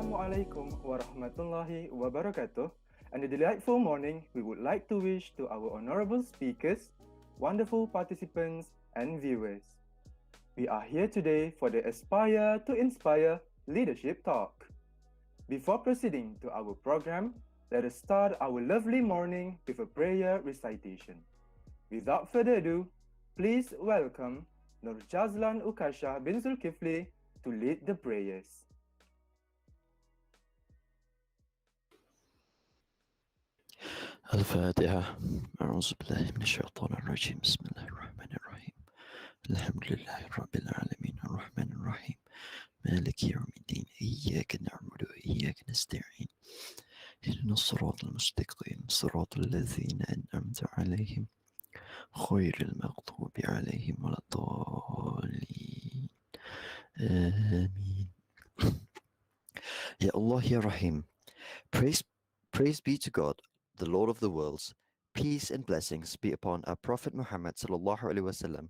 Assalamualaikum warahmatullahi wabarakatuh. And a delightful morning we would like to wish to our honorable speakers, wonderful participants, and viewers. We are here today for the Aspire to Inspire Leadership Talk. Before proceeding to our program, let us start our lovely morning with a prayer recitation. Without further ado, please welcome Nur Jazlan Ukasha bin Zulkifli to lead the prayers. الفاتحة. أعوذ بالله من الشيطان الرجيم. بسم الله الرحمن الرحيم. الحمد لله رب العالمين الرحمن الرحيم مالك يوم الدين إياك نعبد وإياك نستعين اهدنا الصراط المستقيم صراط الذين أنعمت عليهم غير المغضوب عليهم ولا الضالين آمين. Ya Allah, Ya Rahim. Praise be to God, the Lord of the worlds. Peace and blessings be upon our Prophet Muhammad sallallahu alaihi wasallam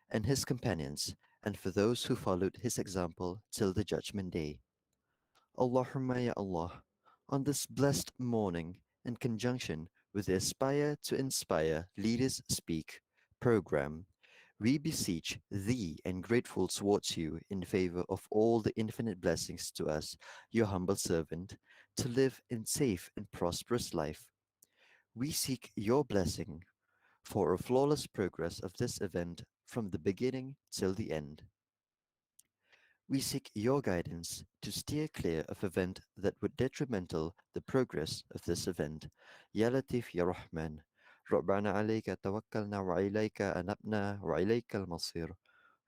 and his companions, and for those who followed his example till the judgment day. Allahumma ya Allah, on this blessed morning, in conjunction with the Aspire to Inspire Leaders Speak program, we beseech thee and grateful towards you in favor of all the infinite blessings to us, your humble servant, to live in safe and prosperous life. We seek your blessing for a flawless progress of this event from the beginning till the end. We seek your guidance to steer clear of event that would detrimental the progress of this event. Ya Latif Ya Rahman, ربنا عليك توكلنا وإليك أنبنا وإليك المصير.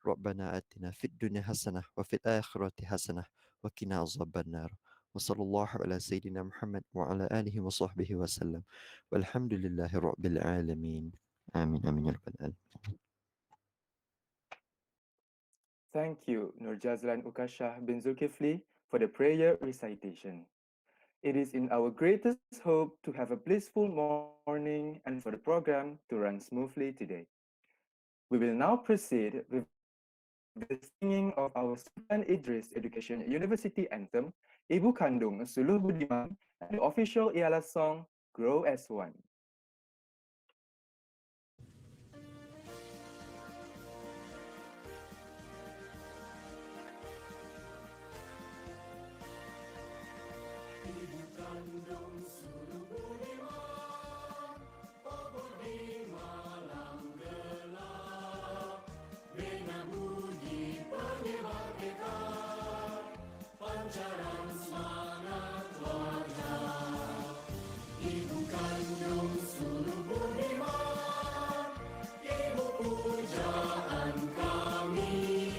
ربنا آتنا في الدنيا حسنة وفي الآخرة حسنة وقنا عذاب النار. وصلى الله على سيدنا محمد وعلى آله وصحبه وسلم والحمد لله رب العالمين. آمين آمين يا رب العالمين. Thank you, Nur Jazlan Ukasha bin Zulkifli, for the prayer recitation. It is in our greatest hope to have a blissful morning and for the program to run smoothly today. We will now proceed with the singing of our Sultan Idris Education University Anthem, Ibu Kandung Suluh Budiman, and the official ialah song Grow as One. Ibu kandung suluh budiman, obor di malam gelap, bina bunyi penyebar tekad, pancaran semangat wajah. Ibu kandung suluh budiman, ibu pujaan kami,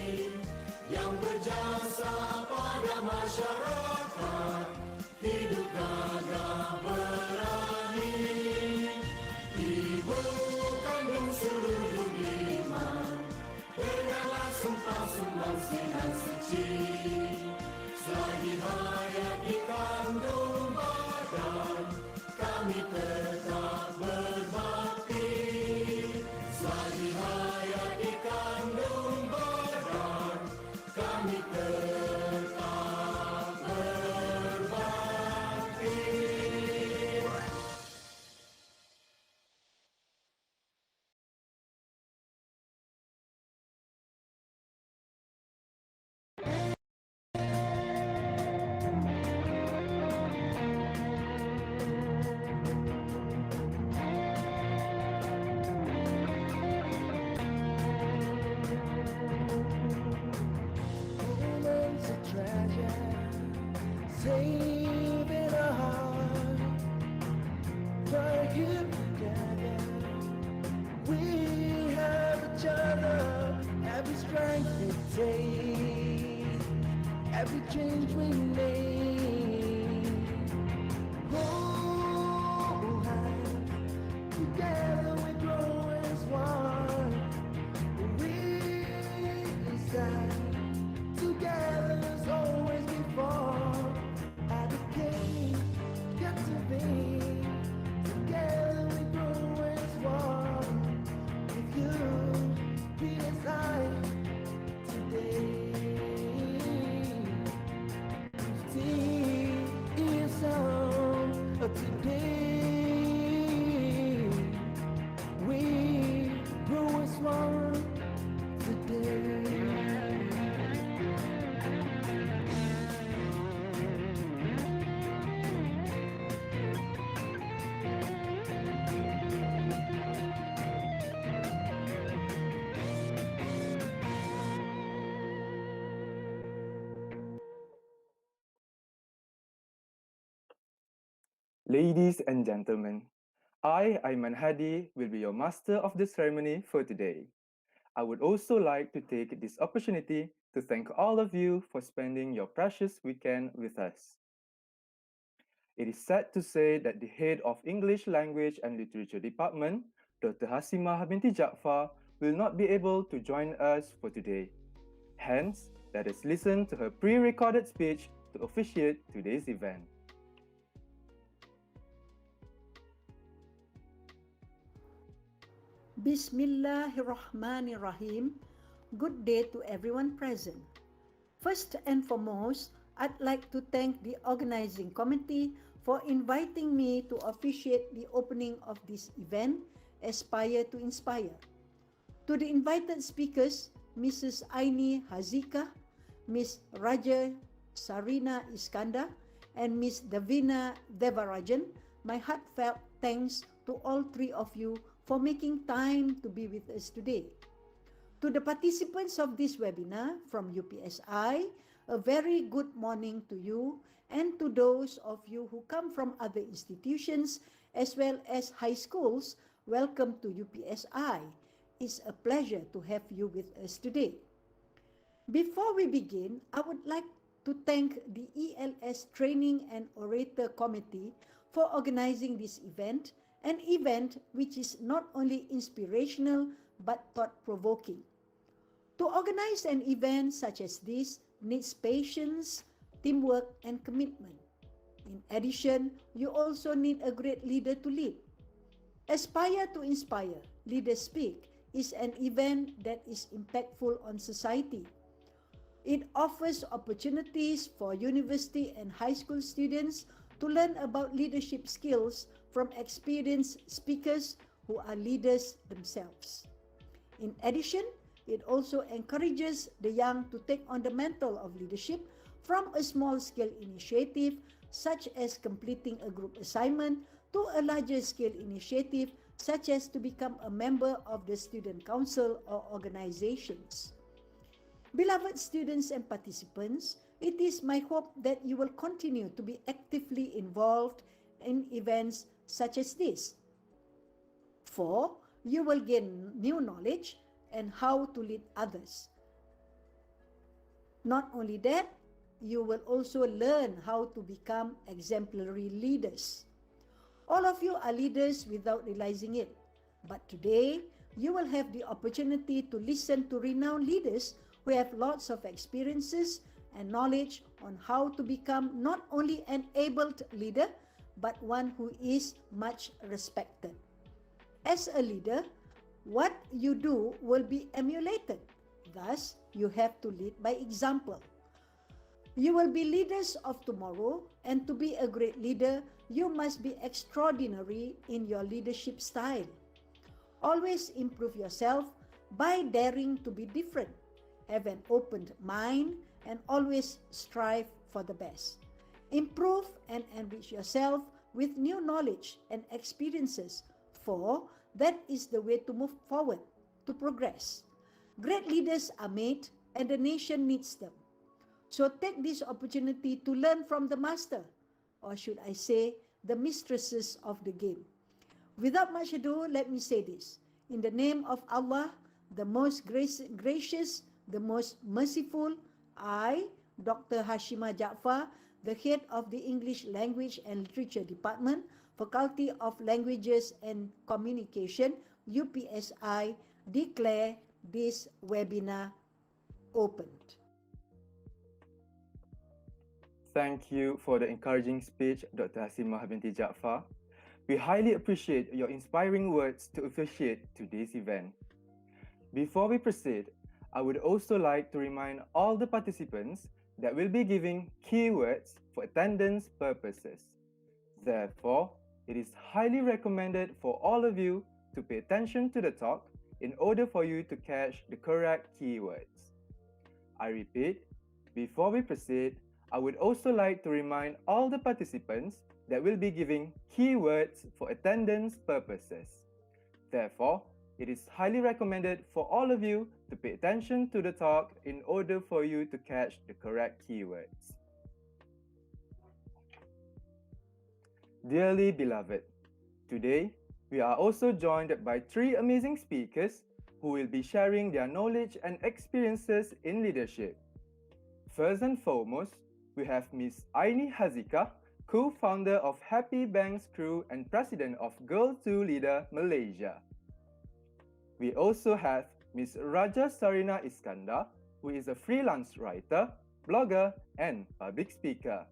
yang berjasa pada masyarakat, hidup gagah berani. Ibu kandung suluh budiman, dengarlah sumpah sumbangsi dan suci. Selagi hayat di kandung badan, kami tetap berbakti. Selagi hayat di kandung badan, kami tetap berbakti. Moments of treasure, saving our heart. We're here together. We have each other. Every strength we take, every change we make. Hold hands, together we grow as one. We stand together as always before. At the king, get to be together we grow as one. If you be as I today, Ladies and gentlemen, I, Aiman Hadi, will be your master of the ceremony for today. I would also like to take this opportunity to thank all of you for spending your precious weekend with us. It is sad to say that the head of English Language and Literature Department, Dr. Hasimah binti Jaafar, will not be able to join us for today. Hence, let us listen to her pre-recorded speech to officiate today's event. Bismillahirrahmanirrahim. Good day to everyone present. First and foremost, I'd like to thank the organizing committee for inviting me to officiate the opening of this event, Aspire to Inspire. To the invited speakers, Mrs. Aini Hazika, Ms. Raja Sarina Iskandar, and Ms. Davina Devarajan, my heartfelt thanks to all three of you for making time to be with us today. To the participants of this webinar from UPSI, a very good morning to you, and to those of you who come from other institutions as well as high schools, welcome to UPSI. It's a pleasure to have you with us today. Before we begin, I would like to thank the ELS Training and Orator Committee for organizing this event, an event which is not only inspirational but thought-provoking. To organize an event such as this needs patience, teamwork, and commitment. In addition, you also need a great leader to lead. Aspire to Inspire, Leaders Speak is an event that is impactful on society. It offers opportunities for university and high school students to learn about leadership skills from experienced speakers who are leaders themselves. In addition, it also encourages the young to take on the mantle of leadership from a small-scale initiative such as completing a group assignment to a larger-scale initiative such as to become a member of the student council or organizations. Beloved students and participants, it is my hope that you will continue to be actively involved in events such as this. For you will gain new knowledge and how to lead others. Not only that, you will also learn how to become exemplary leaders. All of you are leaders without realizing it, but today you will have the opportunity to listen to renowned leaders who have lots of experiences and knowledge on how to become not only an able leader, but one who is much respected. As a leader, what you do will be emulated. Thus, you have to lead by example. You will be leaders of tomorrow, and to be a great leader, you must be extraordinary in your leadership style. Always improve yourself by daring to be different. Have an open mind and always strive for the best. Improve and enrich yourself with new knowledge and experiences, for that is the way to move forward, to progress. Great leaders are made and the nation needs them. So take this opportunity to learn from the master, or should I say, the mistresses of the game. Without much ado, let me say this. In the name of Allah, the most gracious, the most merciful, I, Dr. Hashimah Jaafar, the head of the English Language and Literature Department, Faculty of Languages and Communication, UPSI, declare this webinar opened. Thank you for the encouraging speech, Dr. Hasimah binti Jaafar. We highly appreciate your inspiring words to officiate today's event. Before we proceed, I would also like to remind all the participants that we'll be giving keywords for attendance purposes. Therefore, it is highly recommended for all of you to pay attention to the talk in order for you to catch the correct keywords. I repeat, before we proceed, I would also like to remind all the participants that we'll be giving keywords for attendance purposes. Therefore, it is highly recommended for all of you to pay attention to the talk in order for you to catch the correct keywords. Dearly beloved, today we are also joined by three amazing speakers who will be sharing their knowledge and experiences in leadership. First and foremost, we have Ms. Aini Hazika, co-founder of Happy Banks Crew and president of Girl 2 Leader Malaysia. We also have Ms. Raja Sarina Iskandar, who is a freelance writer, blogger, and public speaker.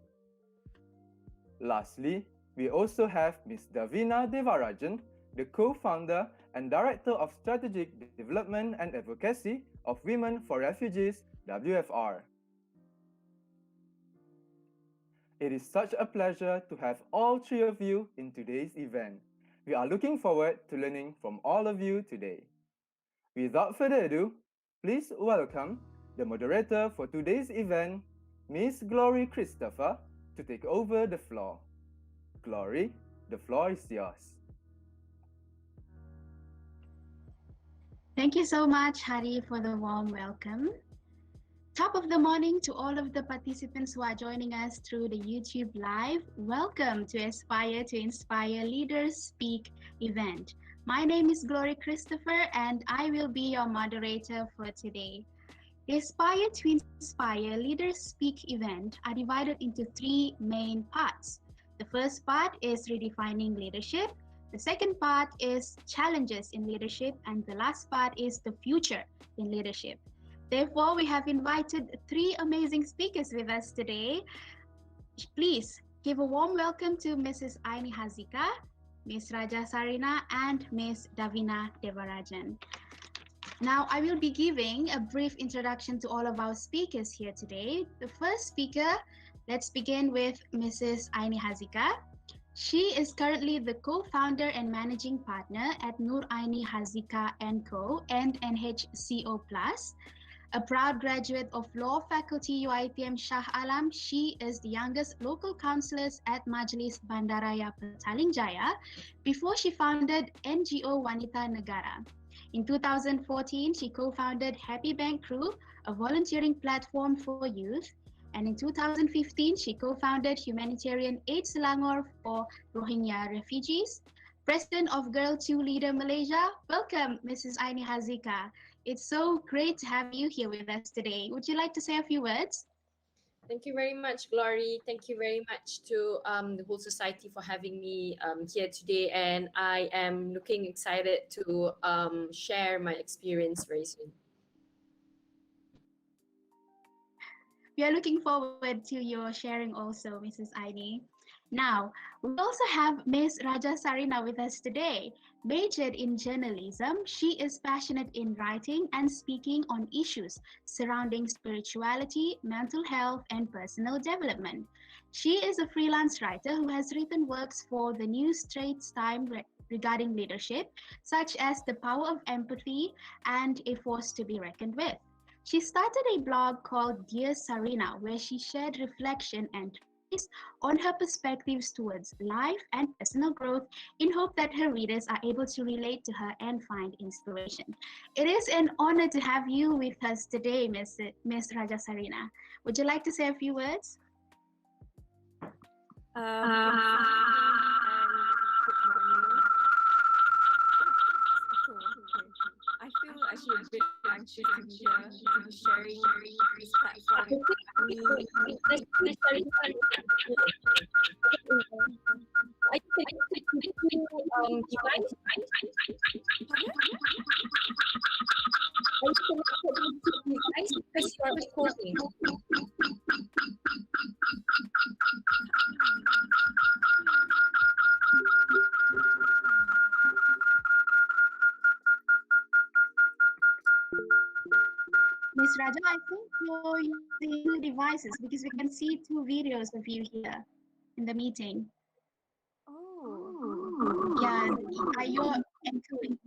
Lastly, we also have Ms. Davina Devarajan, the co-founder and director of strategic development and advocacy of Women for Refugees, WFR. It is such a pleasure to have all three of you in today's event. We are looking forward to learning from all of you today. Without further ado, please welcome the moderator for today's event, Miss Glory Christopher, to take over the floor. Glory, the floor is yours. Thank you so much, Hari, for the warm welcome. Top of the morning to all of the participants who are joining us through the YouTube Live. Welcome to Aspire to Inspire Leaders Speak event. My name is Glory Christopher and I will be your moderator for today. The Aspire to Inspire Leaders Speak event are divided into three main parts. The first part is redefining leadership. The second part is challenges in leadership, and the last part is the future in leadership. Therefore, we have invited three amazing speakers with us today. Please give a warm welcome to Mrs. Aini Hazika, Ms. Raja Sarina, and Ms. Davina Devarajan. Now, I will be giving a brief introduction to all of our speakers here today. The first speaker, let's begin with Mrs. Aini Hazika. She is currently the co-founder and managing partner at Nur Aini Hazika & Co. and NHCO Plus. A proud graduate of Law Faculty UiTM Shah Alam, she is the youngest local councillor at Majlis Bandaraya Petaling Jaya before she founded NGO Wanita Negara. In 2014, she co-founded Happy Bank Crew, a volunteering platform for youth. And in 2015, she co-founded Humanitarian Aid Selangor for Rohingya refugees. President of Girl 2 Leader Malaysia, welcome Mrs. Aini Hazika. It's so great to have you here with us today. Would you like to say a few words? Thank you very much, Glory. Thank you very much to the whole society for having me here today. And I am looking excited to share my experience very soon. We are looking forward to your sharing also, Mrs. Aini. Now, we also have Ms. Raja Sarina with us today. Majored in journalism, she is passionate in writing and speaking on issues surrounding spirituality, mental health, and personal development. She is a freelance writer who has written works for the New Straits Times regarding leadership, such as The Power of Empathy and A Force to be Reckoned with. She started a blog called Dear Sarina, where she shared reflection and treatise on her perspectives towards life and personal growth in hope that her readers are able to relate to her and find inspiration. It is an honor to have you with us today, Ms. Raja Sarina. Would you like to say a few words? Good morning. I feel actually a bit anxious to be here, to be sharing this platform. Ms. Raja, I think you're using two devices because we can see two videos of you here in the meeting. Oh. Yeah, are you echoing?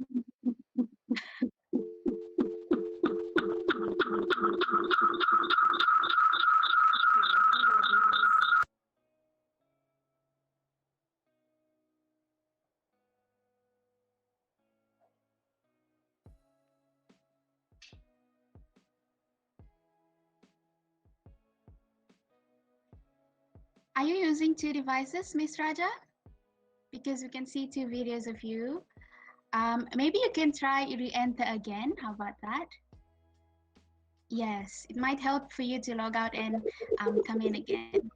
Are you using two devices, Ms. Raja? because we can see two videos of you. Maybe you can try re-enter again. How about that? Yes, it might help for you to log out and come in again.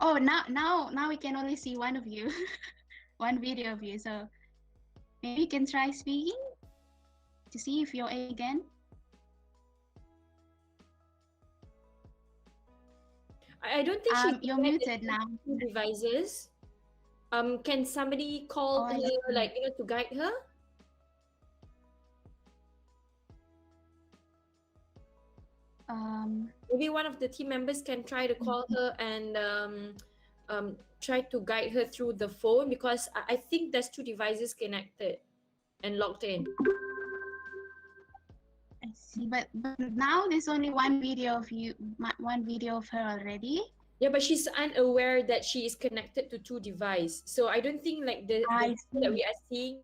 Oh, now we can only see one of you, one video of you. So maybe you can try speaking to see if you're again. I don't think she's You're connected muted now. to devices. Can somebody Oh, call I her, see. like, to guide her? Maybe one of the team members can try to call her and try to guide her through the phone, because I think there's two devices connected and logged in. I see, but now there's only one video of you, one video of her already. Yeah, but she's unaware that she is connected to two devices. So I don't think like the I that see. we are seeing.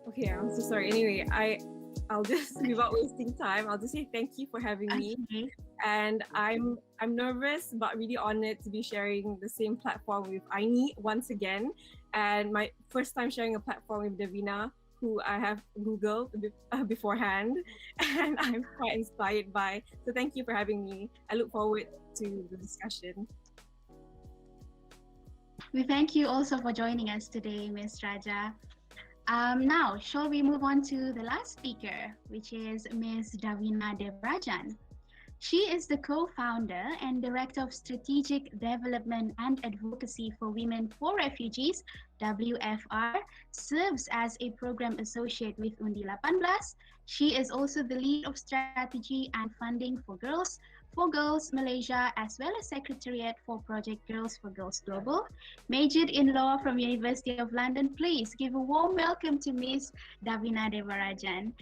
Okay, I'm so sorry. Anyway, I'll just without wasting time, I'll just say thank you for having me. Okay. And I'm nervous but really honored to be sharing the same platform with Aini once again. And my first time sharing a platform with Davina, who I have Googled beforehand, and I'm quite inspired by. So thank you for having me. I look forward to the discussion. We thank you also for joining us today, Ms. Raja. Now, shall we move on to the last speaker, which is Ms. Davina Devarajan. She is the co-founder and director of strategic development and advocacy for Women for Refugees, WFR, serves as a program associate with Undi 18. She is also the lead of strategy and funding for Girls Malaysia, as well as secretariat for Project Girls for Girls Global. Majored in law from University of London. Please give a warm welcome to Ms. Davina Devarajan.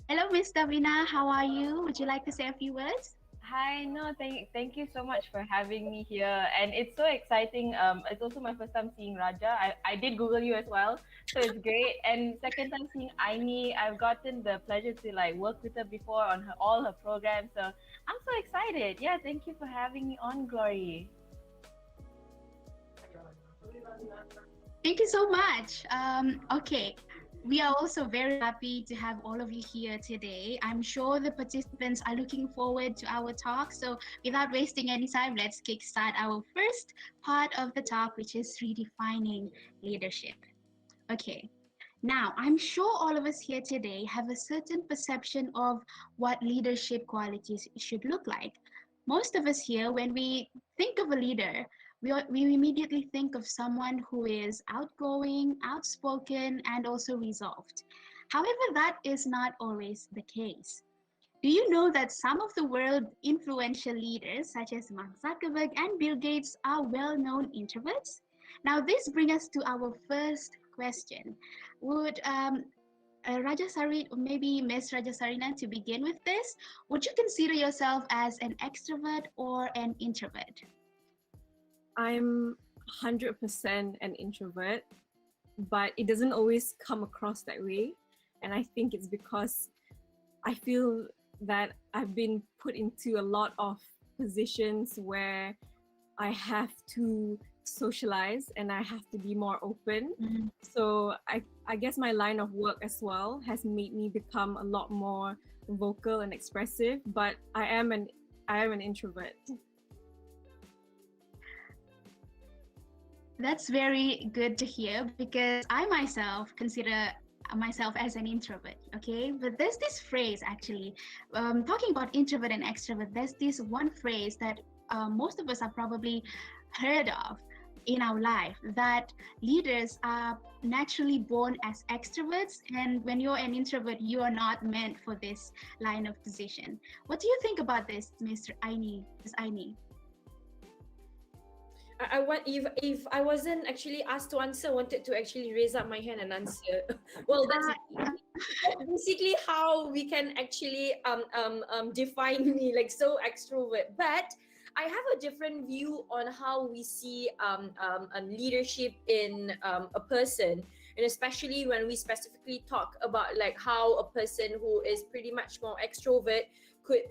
Hello, Ms. Davina. How are you? Would you like to say a few words? Hi, no, thank you so much for having me here, and it's so exciting. It's also my first time seeing Raja. I did Google you as well, so it's great. And second time seeing Aini, I've gotten the pleasure to like work with her before on all her programs. So I'm so excited. Yeah, thank you for having me on, Glory. Thank you so much. Okay, we are also very happy to have all of you here today. I'm sure the participants are looking forward to our talk. So without wasting any time, let's kickstart our first part of the talk, which is redefining leadership. Okay. Now, I'm sure all of us here today have a certain perception of what leadership qualities should look like. Most of us here, when we think of a leader, we immediately think of someone who is outgoing, outspoken, and also resolved. However, that is not always the case. Do you know that some of the world influential leaders, such as Mark Zuckerberg and Bill Gates, are well known introverts? Now, this brings us to our first question. Would Rajasari, or maybe Miss Rajasarina, to begin with this, would you consider yourself as an extrovert or an introvert? I'm 100% an introvert, but it doesn't always come across that way. And I think it's because I feel that I've been put into a lot of positions where I have to socialize and I have to be more open. Mhm. So I guess my line of work as well has made me become a lot more vocal and expressive, but I am an introvert. That's very good to hear because I myself consider myself as an introvert, okay? But there's this phrase actually, talking about introvert and extrovert, there's this one phrase that most of us are probably heard of in our life, that leaders are naturally born as extroverts, and when you're an introvert, you are not meant for this line of position. What do you think about this, Mr. Aini? Ms. Aini? I want, if I wasn't actually asked to answer, I wanted to actually raise up my hand and answer. Well, that's basically how we can actually define me, like so extrovert. But I have a different view on how we see leadership in a person, and especially when we specifically talk about like how a person who is pretty much more extrovert could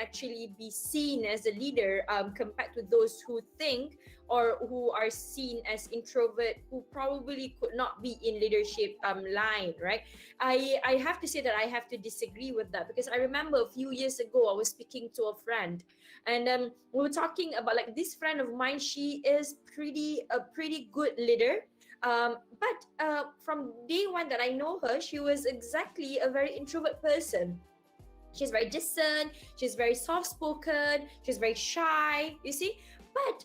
actually be seen as a leader compared to those who think or who are seen as introvert, who probably could not be in leadership line, right? I have to say that I have to disagree with that, because I remember a few years ago I was speaking to a friend, and we were talking about like this friend of mine. She is a pretty good leader, but from day one that I know her, she was exactly a very introvert person. She's very distant, she's very soft spoken, she's very shy, you see. But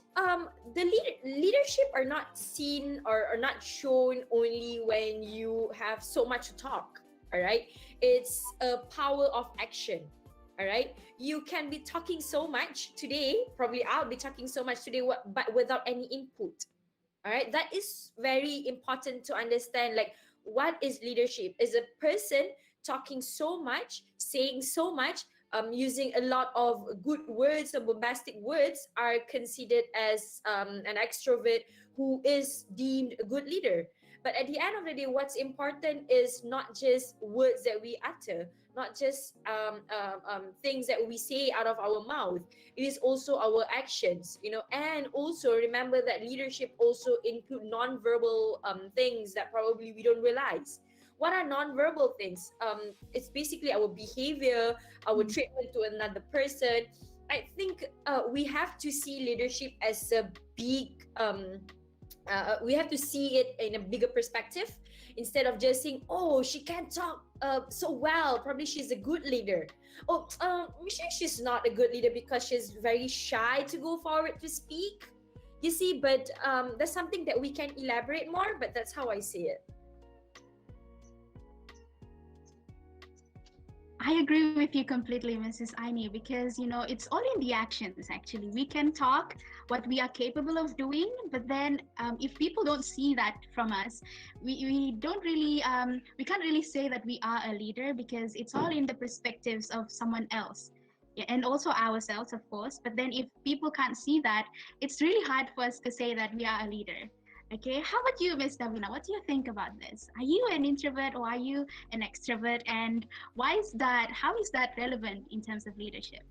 the leadership are not seen or are not shown only when you have so much to talk, all right? It's a power of action, all right? You can be talking so much today, probably I'll be talking so much today, but without any input, all right? That is very important to understand. Like, what is leadership? Is a person talking so much, saying so much, using a lot of good words and bombastic words, are considered as an extrovert who is deemed a good leader. But at the end of the day, what's important is not just words that we utter, not just things that we say out of our mouth. It is also our actions, you know. And also remember that leadership also include non-verbal things that probably we don't realize. What are non-verbal things? It's basically our behavior, our treatment to another person. I think we have to see leadership as a big we have to see it in a bigger perspective, instead of just saying, oh, she can talk so well, probably she's a good leader. Oh, maybe she's not a good leader because she's very shy to go forward to speak, you see. But that's something that we can elaborate more, but that's how I see it. I agree with you completely, Mrs. Aini, because you know it's all in the actions. Actually, we can talk what we are capable of doing, but then if people don't see that from us, we don't really we can't really say that we are a leader, because it's all in the perspectives of someone else. Yeah, and also ourselves, of course. But then if people can't see that, it's really hard for us to say that we are a leader. Okay, how about you, Miss Davina? What do you think about this? Are you an introvert or are you an extrovert? And why is that? How is that relevant in terms of leadership?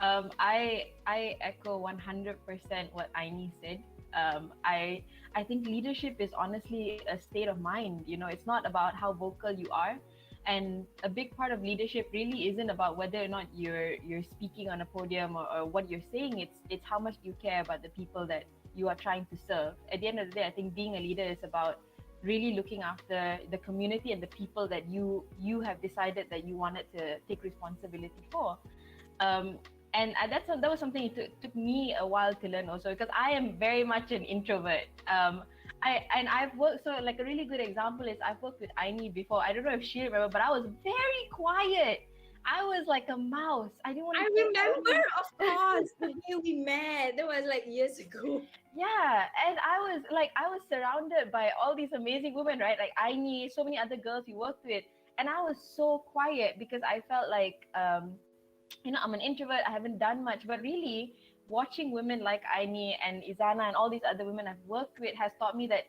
I echo 100% what Aini said. I think leadership is honestly a state of mind. You know, it's not about how vocal you are, and a big part of leadership really isn't about whether or not you're speaking on a podium, or what you're saying. It's how much you care about the people that you are trying to serve. At the end of the day, I think being a leader is about really looking after the community and the people that you have decided that you wanted to take responsibility for. And that was something it took me a while to learn also, because I am very much an introvert. I've worked, so like a really good example is I've worked with Aini before. I don't know if she remember, but I was very quiet. I was like a mouse. I didn't want I to say remember, anything. of course, the day we met. That was like years ago. Yeah, and I was surrounded by all these amazing women, right? Like Aini, so many other girls you worked with, and I was so quiet because I felt like I'm an introvert. I haven't done much, but really watching women like Aini and Izana and all these other women I've worked with has taught me that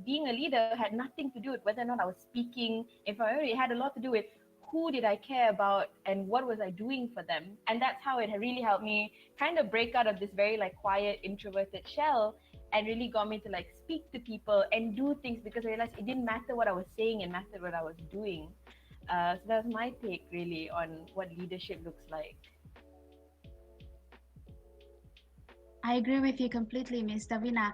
being a leader had nothing to do with whether or not I was speaking in front of everybody. It had a lot to do with who did I care about and what was I doing for them. And that's how it really helped me kind of break out of this very like quiet, introverted shell and really got me to like speak to people and do things because I realized it didn't matter what I was saying, it mattered what I was doing. So that's my take really on what leadership looks like. I agree with you completely, Miss Davina.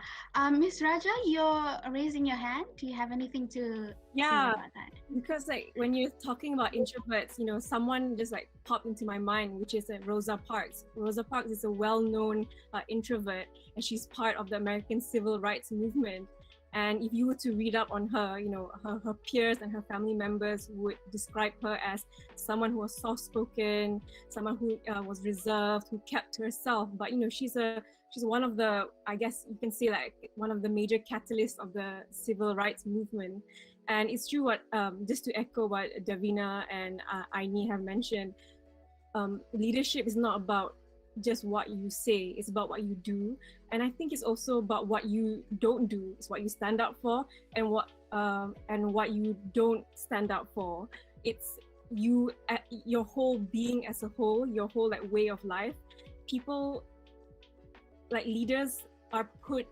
Miss Raja, you're raising your hand. Do you have anything to say Yeah, about that? because like when you're talking about introverts, someone just like popped into my mind, which is Rosa Parks. Rosa Parks is a well-known introvert, and she's part of the American civil rights movement. And if you were to read up on her, her peers and her family members would describe her as someone who was soft-spoken, someone who was reserved, who kept to herself. But she's one of the, I guess you can say, like one of the major catalysts of the civil rights movement. And it's true what, just to echo what Davina and Aini have mentioned, leadership is not about just what you say, it's about what you do. And I think it's also about what you don't do. It's what you stand up for and what you don't stand up for. It's you, your whole being as a whole, your whole like way of life. People, like leaders, are put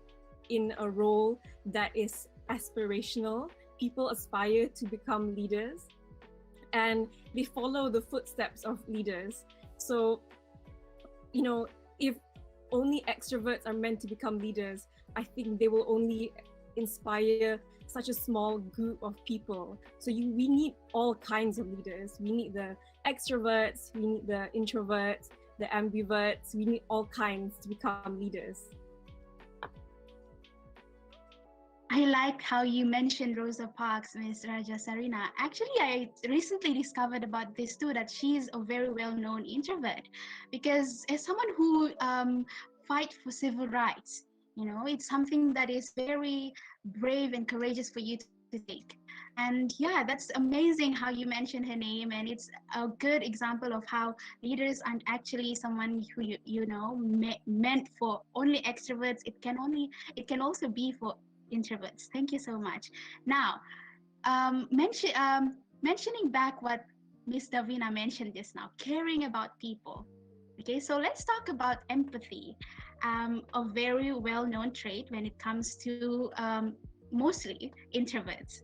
in a role that is aspirational. People aspire to become leaders and they follow the footsteps of leaders. So if only extroverts are meant to become leaders, I think they will only inspire such a small group of people. So we need all kinds of leaders. We need the extroverts, we need the introverts, the ambiverts, we need all kinds to become leaders. I like how you mentioned Rosa Parks, Miss Raja Sarina. Actually, I recently discovered about this too, that she's a very well-known introvert, because as someone who fight for civil rights, it's something that is very brave and courageous for you to take. And yeah, that's amazing how you mentioned her name, and it's a good example of how leaders aren't actually someone who meant for only extroverts. It can also be for introverts. Thank you so much. Now, mentioning back what Miss Davina mentioned just now, caring about people. Okay, so let's talk about empathy, a very well-known trait when it comes to mostly introverts.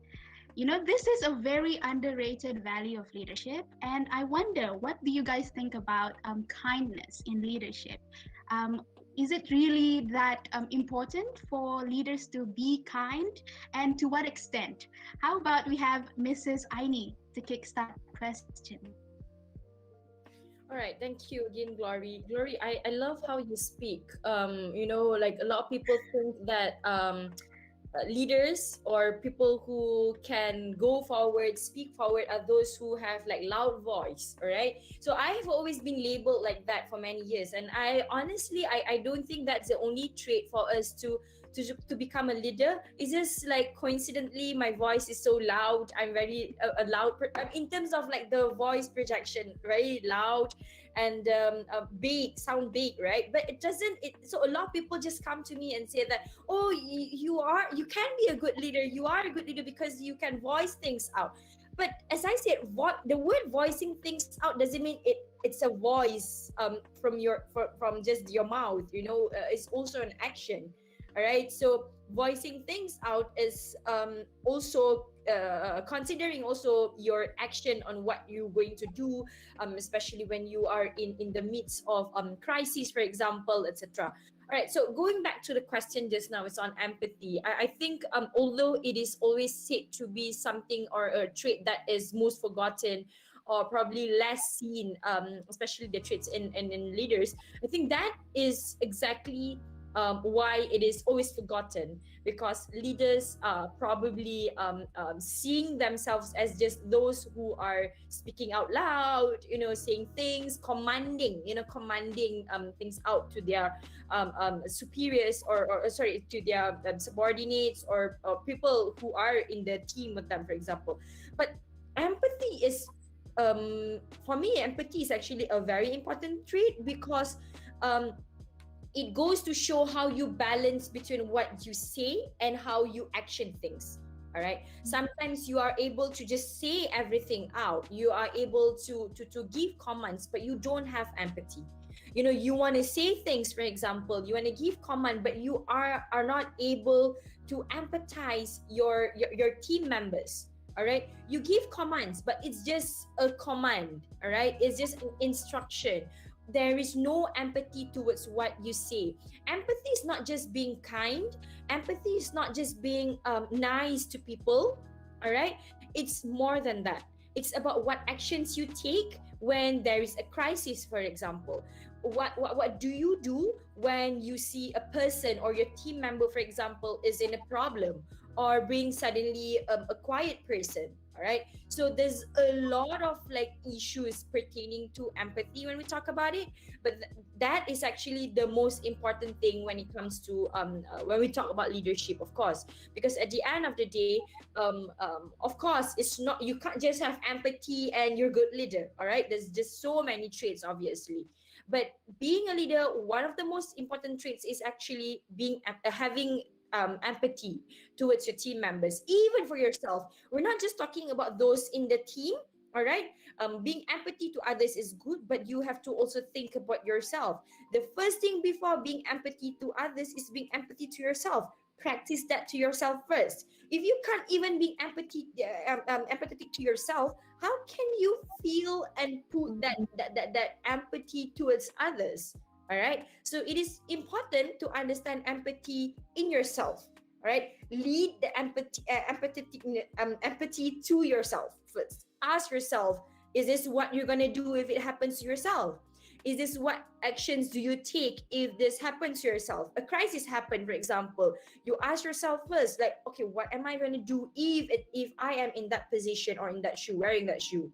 This is a very underrated value of leadership, and I wonder, what do you guys think about kindness in leadership? Is it really that important for leaders to be kind, and to what extent? How about we have Mrs. Aini to kickstart the question? All right, thank you again, Glory. Glory, I love how you speak. Like a lot of people think that leaders or people who can go forward, speak forward, are those who have like loud voice. All right, so I have always been labeled like that for many years, and I honestly I don't think that's the only trait for us to become a leader. It's just like coincidentally my voice is so loud. I'm very a loud in terms of like the voice projection, very loud and big, sound big, right? But it doesn't so a lot of people just come to me and say that, oh, you can be a good leader, you are a good leader because you can voice things out. But as I said, what the word voicing things out doesn't mean it's a voice from just your mouth. It's also an action. All right, so voicing things out is also considering also your action on what you're going to do, especially when you are in the midst of crises, for example, etc. All right, so going back to the question just now, it's on empathy. I think although it is always said to be something or a trait that is most forgotten or probably less seen, especially the traits in leaders, I think that is exactly why it is always forgotten, because leaders are probably seeing themselves as just those who are speaking out loud, saying things, commanding things out to their superiors, or sorry, to their subordinates, or people who are in the team with them, for example. But empathy is, for me, empathy is actually a very important trait, because um, it goes to show how you balance between what you say and how you action things. All right, sometimes you are able to just say everything out, you are able to give comments, but you don't have empathy. You want to say things, for example, you want to give command, but you are not able to empathize your team members. All right, you give commands, but it's just a command. All right, it's just an instruction. There is no empathy towards what you say. Empathy is not just being kind. Empathy is not just being nice to people. All right, it's more than that. It's about what actions you take when there is a crisis, for example. What do you do when you see a person or your team member, for example, is in a problem, or being suddenly a quiet person? All right, so there's a lot of like issues pertaining to empathy when we talk about it, but that is actually the most important thing when it comes to when we talk about leadership, of course, because at the end of the day, of course, it's not, you can't just have empathy and you're a good leader. All right, there's just so many traits, obviously. But being a leader, one of the most important traits is actually being having empathy towards your team members, even for yourself. We're not just talking about those in the team. All right, being empathy to others is good, but you have to also think about yourself. The first thing before being empathy to others is being empathy to yourself. Practice that to yourself first. If you can't even be empathetic to yourself, how can you feel and put that empathy towards others? All right, so it is important to understand empathy in yourself. All right, lead the empathy to yourself first. Ask yourself, is this what you're going to do if it happens to yourself? Is this what actions do you take if this happens to yourself? A crisis happened, for example. You ask yourself first, like, okay, what am I going to do if I am in that position or in that shoe, wearing that shoe?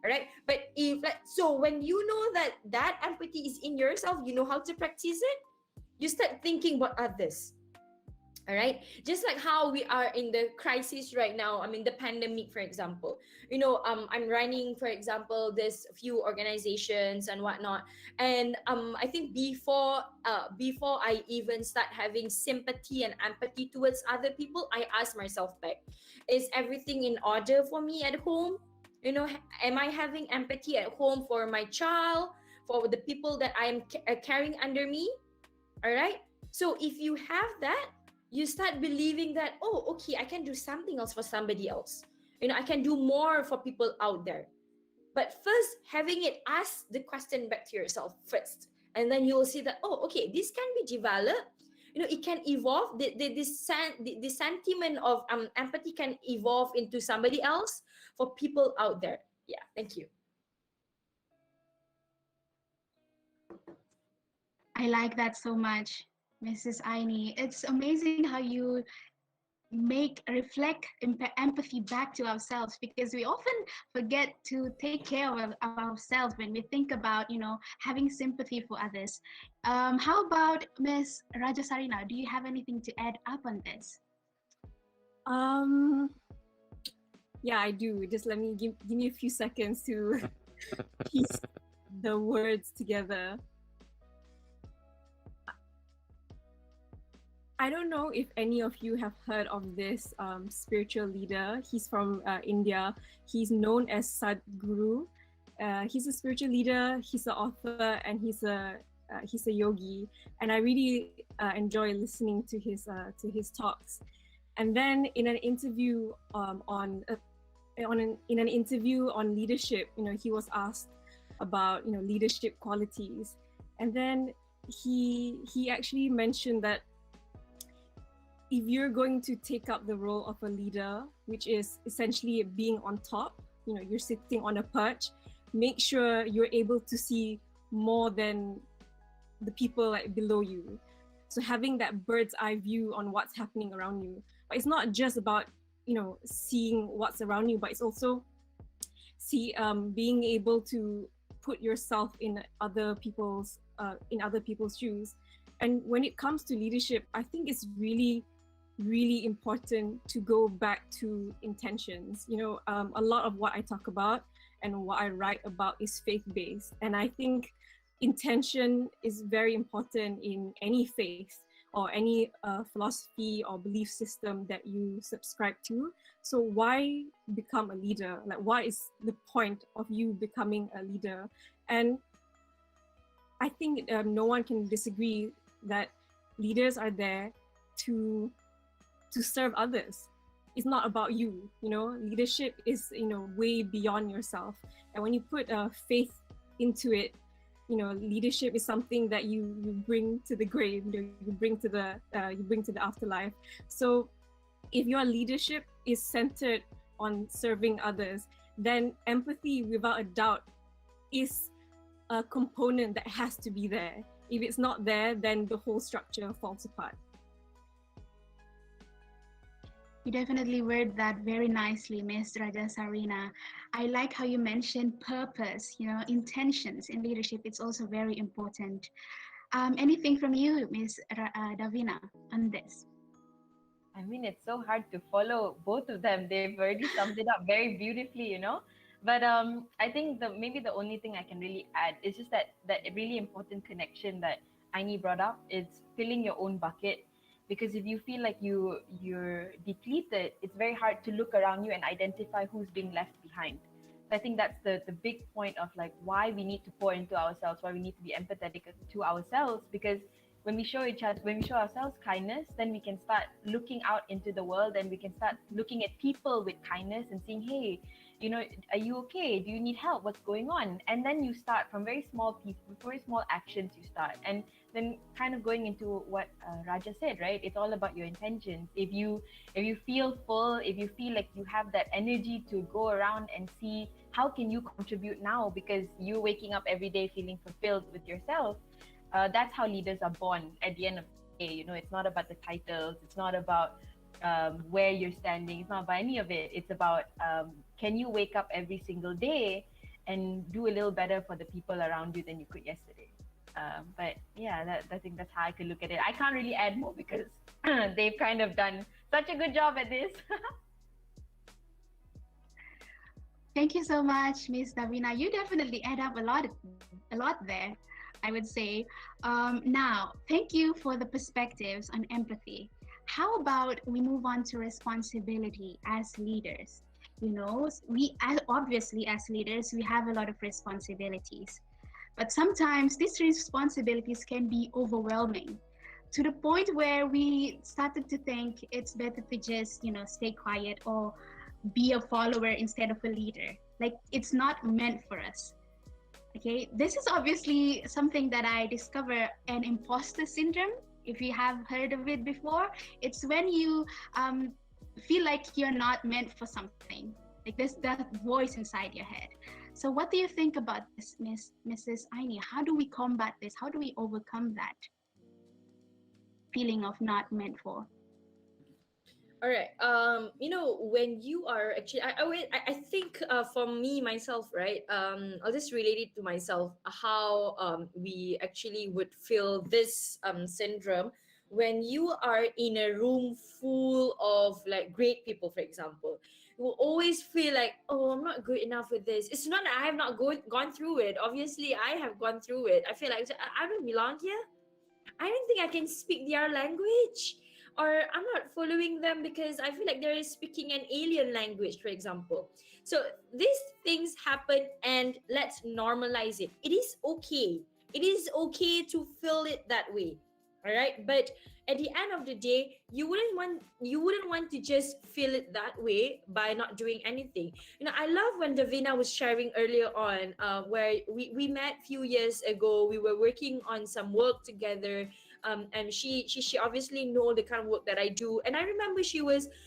All right, but if so when you know that empathy is in yourself, you know how to practice it, you start thinking about others. All right, just like how we are in the crisis right now, I mean the pandemic, for example. I'm running, for example, this few organizations and whatnot, and I think before I even start having sympathy and empathy towards other people, I ask myself back, is everything in order for me at home? Am I having empathy at home for my child, for the people that I am carrying under me? All right, so if you have that, you start believing that, oh, okay, I can do something else for somebody else. I can do more for people out there. But first, having it, ask the question back to yourself first, and then you will see that, oh, okay, this can be developed. It can evolve. The sentiment of empathy can evolve into somebody else, for people out there. Yeah, thank you. I like that so much, Mrs. Aini. It's amazing how you reflect empathy back to ourselves, because we often forget to take care of ourselves when we think about having sympathy for others. How about Miss Rajasarina? Do you have anything to add up on this? Yeah, I do. Just let me give me a few seconds to piece the words together. I don't know if any of you have heard of this spiritual leader. He's from India. He's known as Sadhguru. He's a spiritual leader. He's an author, and he's a yogi. And I really enjoy listening to his talks. And then in an interview in an interview on leadership, he was asked about leadership qualities, and then he actually mentioned that if you're going to take up the role of a leader, which is essentially being on top, you're sitting on a perch, make sure you're able to see more than the people below you. So having that bird's eye view on what's happening around you. But it's not just about, seeing what's around you, but it's also being able to put yourself in other people's shoes. And when it comes to leadership, I think it's really, really important to go back to intentions. A lot of what I talk about and what I write about is faith-based, and I think intention is very important in any faith or any philosophy or belief system that you subscribe to. So why become a leader? Like, what is the point of you becoming a leader? And I think no one can disagree that leaders are there to serve others. It's not about you. Leadership is way beyond yourself. And when you put faith into it, leadership is something that you bring to the grave. You bring to the afterlife. So if your leadership is centered on serving others, then empathy, without a doubt, is a component that has to be there. If it's not there, then the whole structure falls apart. You definitely word that very nicely, Ms. Raja Sarina. I like how you mentioned purpose, intentions in leadership. It's also very important. Anything from you, Ms. Davina, on this? I mean, it's so hard to follow both of them. They've already summed it up very beautifully. But I think maybe the only thing I can really add is just that really important connection that Aini brought up is filling your own bucket. Because if you feel like you're depleted, it's very hard to look around you and identify who's being left behind. So I think that's the big point of like why we need to pour into ourselves, why we need to be empathetic to ourselves. Because when we show ourselves kindness, then we can start looking out into the world, and we can start looking at people with kindness and saying, hey, are you okay? Do you need help? What's going on? And then you start from very small actions. You start, and then kind of going into what Raja said, right? It's all about your intentions. If you feel full, if you feel like you have that energy to go around and see how can you contribute now, because you're waking up every day feeling fulfilled with yourself. That's how leaders are born at the end of the day. It's not about the titles. It's not about where you're standing. It's not about any of it. It's about can you wake up every single day and do a little better for the people around you than you could yesterday. But yeah, I think that's how I could look at it. I can't really add more because they've kind of done such a good job at this. Thank you so much, Ms. Davina. You definitely add up a lot there, I would say. Now, thank you for the perspectives on empathy. How about we move on to responsibility as leaders? Obviously as leaders, we have a lot of responsibilities. But sometimes these responsibilities can be overwhelming to the point where we started to think it's better to just, stay quiet or be a follower instead of a leader. Like, it's not meant for us. Okay, this is obviously something that I discover an imposter syndrome. If you have heard of it before, it's when you feel like you're not meant for something. Like there's that voice inside your head. So what do you think about this, Mrs. Aini? How do we combat this? How do we overcome that feeling of not meant for? All right. When you are actually, I think for me myself, right? I'll just relate it to myself. How we actually would feel this syndrome when you are in a room full of like great people, for example. You will always feel like, oh, I'm not good enough with this. It's not that I have not gone through it. Obviously, I have gone through it. I feel like I don't belong here. I don't think I can speak their language, or I'm not following them because I feel like they're speaking an alien language, for example. So these things happen, and let's normalize it. It is okay. It is okay to feel it that way. All right. But at the end of the day, you wouldn't want to just feel it that way by not doing anything. I love when Davina was sharing earlier on, where we met a few years ago. We were working on some work together. And she obviously know the kind of work that I do. And I remember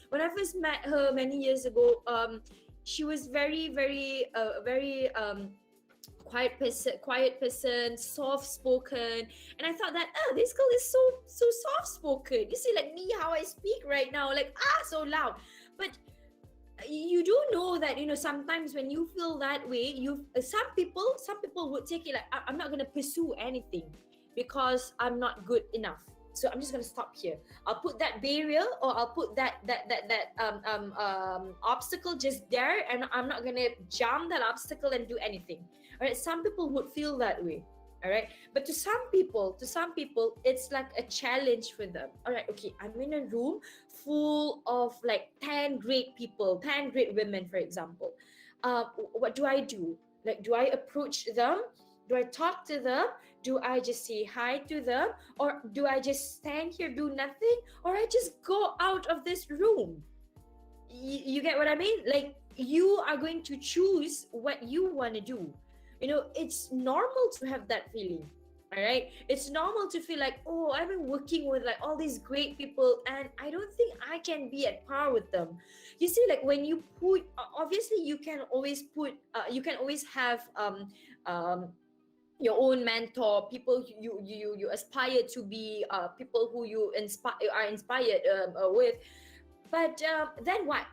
when I first met her many years ago, she was very, very, very quiet person, soft spoken, and I thought that this girl is so soft spoken. You see, like me, how I speak right now, like so loud. But you do know that sometimes when you feel that way, some people would take it like I'm not gonna pursue anything because I'm not good enough. So I'm just gonna stop here. I'll put that barrier, or I'll put that obstacle just there, and I'm not gonna jump that obstacle and do anything. All right, some people would feel that way. All right, but to some people, it's like a challenge for them. All right, okay, I'm in a room full of like 10 great people, 10 great women, for example. What do I do? Like, do I approach them? Do I talk to them? Do I just say hi to them? Or do I just stand here, do nothing? Or I just go out of this room? You get what I mean? Like, you are going to choose what you want to do. It's normal to have that feeling. All right, it's normal to feel like, oh, I've been working with like all these great people and I don't think I can be at par with them. You see, like when you put obviously you can always have um your own mentor, people you aspire to be, people who you are inspired with. But then what?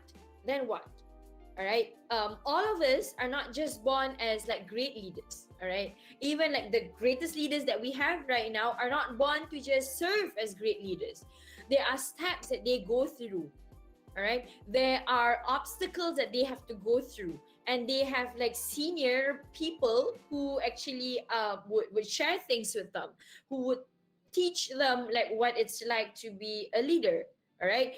All right, all of us are not just born as like great leaders. All right, even like the greatest leaders that we have right now are not born to just serve as great leaders. There are steps that they go through. All right, there are obstacles that they have to go through, and they have like senior people who actually would share things with them, who would teach them like what it's like to be a leader. All right,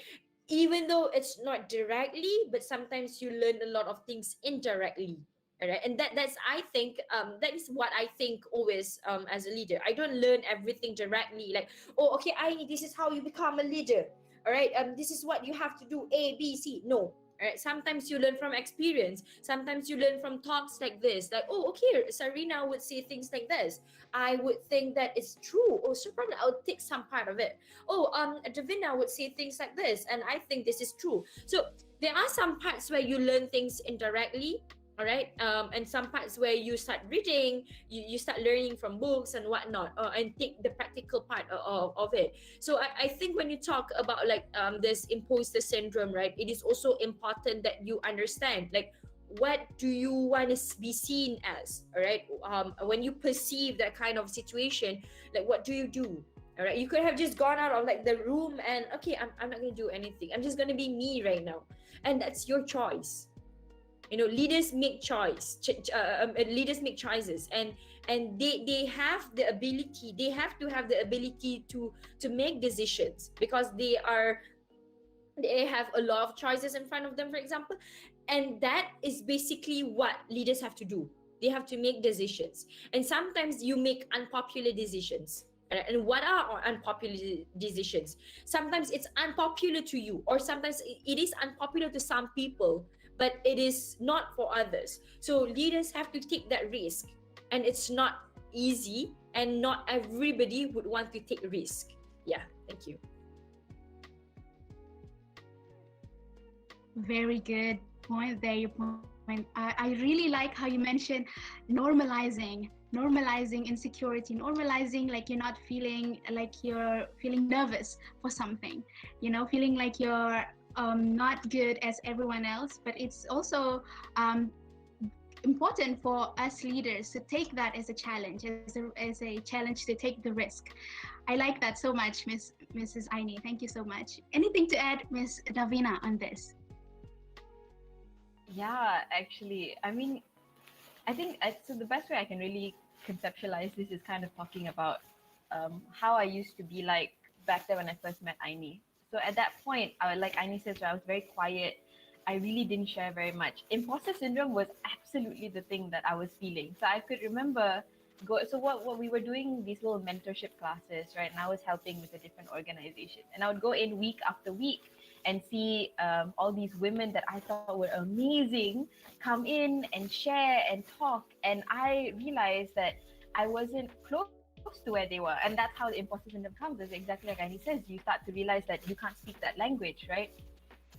even though it's not directly, but sometimes you learn a lot of things indirectly. All right, and that's I think that is what I think always, as a leader. I don't learn everything directly, like, oh, okay, this is how you become a leader. All right, this is what you have to do, A, B, C. No. All right, sometimes you learn from experience, sometimes you learn from talks like this, like, oh, okay, Sarina would say things like this, I would think that it's true. Oh, so probably I'll take some part of it. Oh, Davina would say things like this, and I think this is true. So there are some parts where you learn things indirectly. All right, and some parts where you start reading, you start learning from books and whatnot, and take the practical part of it. So I think when you talk about like this imposter syndrome, right, it is also important that you understand like what do you want to be seen as. All right, when you perceive that kind of situation, like what do you do? All right, you could have just gone out of like the room and, okay, I'm not gonna do anything, I'm just gonna be me right now, and that's your choice. Leaders make leaders make choices, and they have the ability, they have to have the ability to make decisions, because they have a lot of choices in front of them, for example. And that is basically what leaders have to do. They have to make decisions, and sometimes you make unpopular decisions. And what are unpopular decisions? Sometimes it's unpopular to you, or sometimes it is unpopular to some people, but it is not for others. So leaders have to take that risk, and it's not easy, and not everybody would want to take risk. Yeah, thank you. Very good point there. Your point. I really like how you mentioned normalizing insecurity, normalizing like you're not feeling like you're feeling nervous for something, feeling like you're not good as everyone else. But it's also important for us leaders to take that as a challenge, as a challenge to take the risk. I like that so much, Mrs. Aini. Thank you so much. Anything to add, Miss Davina, on this? Yeah, actually, I mean, I think so. The best way I can really conceptualize this is kind of talking about how I used to be like back then when I first met Aini. So at that point, like Aini says, I was very quiet. I really didn't share very much. Imposter syndrome was absolutely the thing that I was feeling. So I could remember what we were doing, these little mentorship classes, right? And I was helping with a different organization, and I would go in week after week and see all these women that I thought were amazing come in and share and talk. And I realized that I wasn't close to where they were. And that's how the imposter syndrome comes. Is exactly like Annie says, you start to realize that you can't speak that language, right?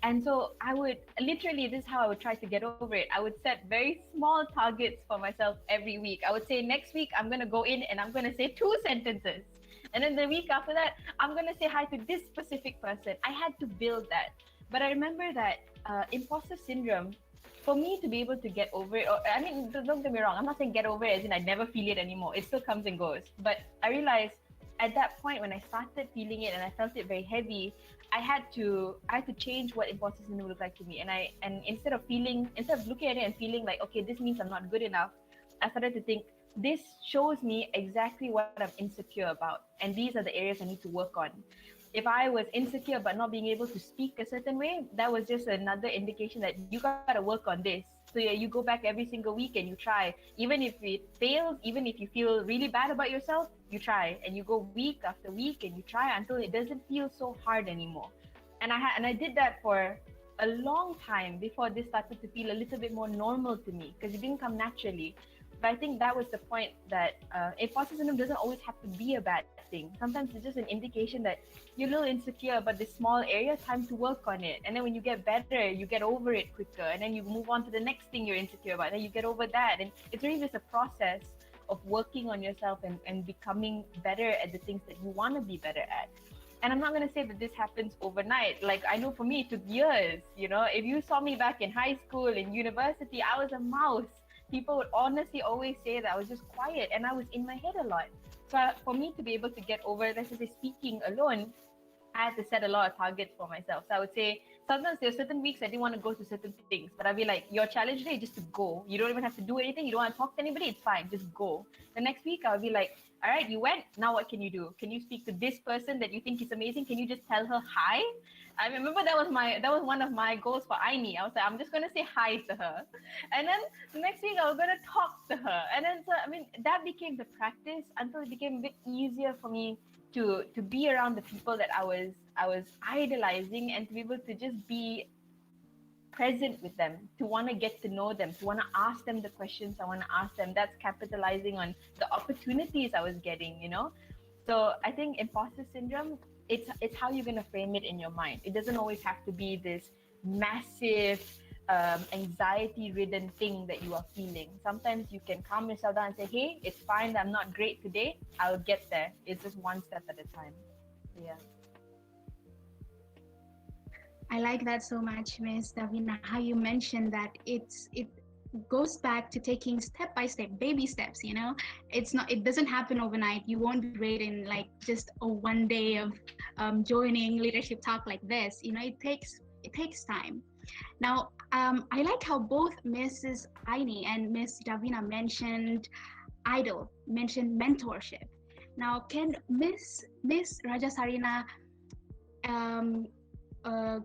And so I would literally, this is how I would try to get over it. I would set very small targets for myself every week. I would say, next week, I'm going to go in and I'm going to say 2 sentences. And then the week after that, I'm going to say hi to this specific person. I had to build that. But I remember that imposter syndrome, for me to be able to get over it, or I mean, don't get me wrong, I'm not saying get over it as in I never feel it anymore. It still comes and goes. But I realized at that point when I started feeling it and I felt it very heavy, I had to change what imposter syndrome looked like to me. And instead of looking at it and feeling like, okay, this means I'm not good enough, I started to think, this shows me exactly what I'm insecure about. And these are the areas I need to work on. If I was insecure about not being able to speak a certain way, that was just another indication that you gotta work on this. So yeah, you go back every single week and you try. Even if it fails, even if you feel really bad about yourself, you try. And you go week after week and you try until it doesn't feel so hard anymore. And I did that for a long time before this started to feel a little bit more normal to me, because it didn't come naturally. But I think that was the point, that imposter syndrome doesn't always have to be a bad thing. Sometimes it's just an indication that you're a little insecure about this small area, time to work on it. And then when you get better, you get over it quicker. And then you move on to the next thing you're insecure about. And you get over that. And it's really just a process of working on yourself and becoming better at the things that you want to be better at. And I'm not going to say that this happens overnight. Like, I know for me, it took years. You know, if you saw me back in high school, in university, I was a mouse. People would honestly always say that I was just quiet and I was in my head a lot. So for me to be able to get over, let's just say, speaking alone, I had to set a lot of targets for myself. So I would say sometimes there are certain weeks I didn't want to go to certain things, but I'd be like, your challenge today is just to go. You don't even have to do anything. You don't want to talk to anybody. It's fine. Just go. The next week I would be like, all right, you went. Now what can you do? Can you speak to this person that you think is amazing? Can you just tell her hi? I remember that was one of my goals for Aini. I was like, I'm just gonna say hi to her. And then the next week I was gonna talk to her. And then so I mean that became the practice until it became a bit easier for me to be around the people that I was idolizing, and to be able to just be present with them, to want to get to know them, to want to ask them the questions I want to ask them. That's capitalizing on the opportunities I was getting, you know. So I think imposter syndrome, it's how you're going to frame it in your mind. It doesn't always have to be this massive anxiety-ridden thing that you are feeling. Sometimes you can calm yourself down and say, hey, it's fine that I'm not great today. I'll get there. It's just one step at a time. Yeah. I like that so much, Miss Davina, how you mentioned that it goes back to taking step by step, baby steps, you know. It doesn't happen overnight. You won't be great in like just a one day of joining leadership talk like this. You know, it takes time. Now, I like how both Mrs. Aini and Miss Davina mentioned mentorship. Now, can Miss Raja Sarina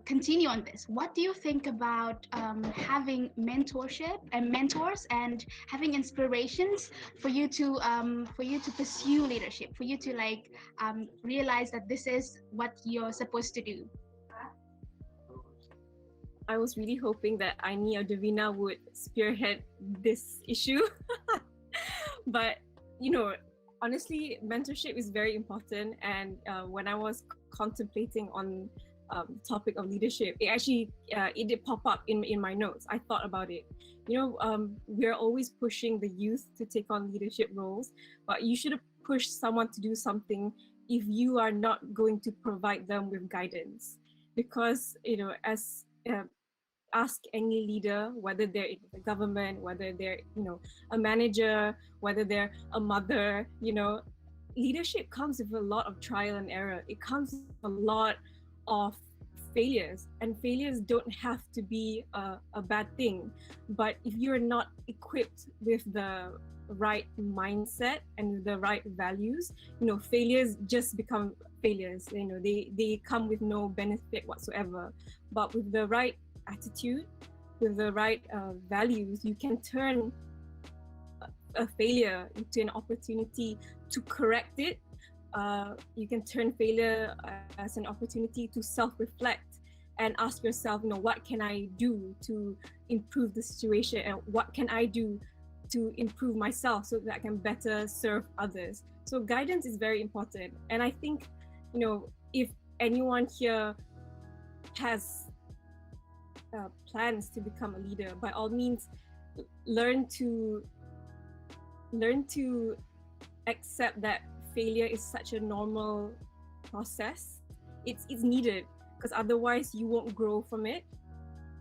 continue on this? What do you think about having mentorship and mentors and having inspirations for you to pursue leadership, for you to like realize that this is what you're supposed to do? I was really hoping that Aini or Davina would spearhead this issue. But, you know, honestly, mentorship is very important. And when I was contemplating on the topic of leadership, it did pop up in my notes. I thought about it. You know, we're always pushing the youth to take on leadership roles, but you should push someone to do something if you are not going to provide them with guidance. Because, you know, ask any leader, whether they're in the government, whether they're, you know, a manager, whether they're a mother, you know, leadership comes with a lot of trial and error. It comes with a lot of failures, and failures don't have to be a bad thing. But if you're not equipped with the right mindset and the right values, you know, failures just become failures. You know, they come with no benefit whatsoever. But with the right attitude, with the right values, you can turn a failure into an opportunity to correct it. You can turn failure as an opportunity to self-reflect and ask yourself, you know, what can I do to improve the situation, and what can I do to improve myself so that I can better serve others. So guidance is very important. And I think, you know, if anyone here has plans to become a leader, by all means, learn to accept that failure is such a normal process. It's needed, because otherwise you won't grow from it.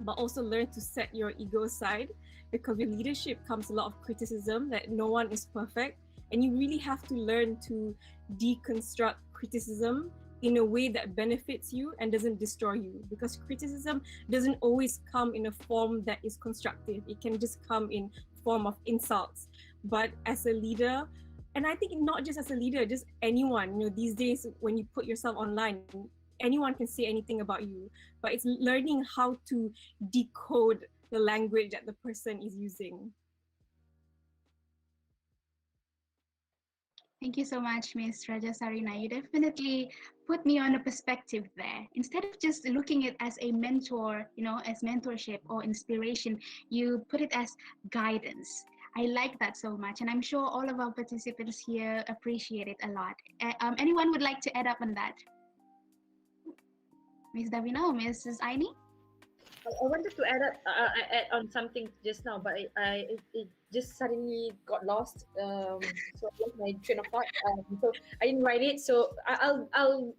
But also learn to set your ego aside, because with leadership comes a lot of criticism, that no one is perfect, and you really have to learn to deconstruct criticism in a way that benefits you and doesn't destroy you, because criticism doesn't always come in a form that is constructive. It can just come in form of insults. But as a leader, and I think not just as a leader, just anyone, these days when you put yourself online, anyone can say anything about you, but it's learning how to decode the language that the person is using. Thank you so much, Miss Raja Sarina. You definitely put me on a perspective there. Instead of just looking at it as a mentor, as mentorship or inspiration, you put it as guidance. I like that so much, and I'm sure all of our participants here appreciate it a lot. Anyone would like to add up on that? Miss Davina or Mrs. Aini? I wanted to add on something just now, but it just suddenly got lost. So I lost my train of thought. So I didn't write it. So I'll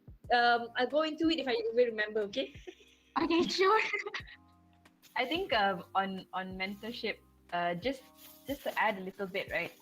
go into it if I will remember. Okay. Okay, sure. I think on mentorship, just to add a little bit, right?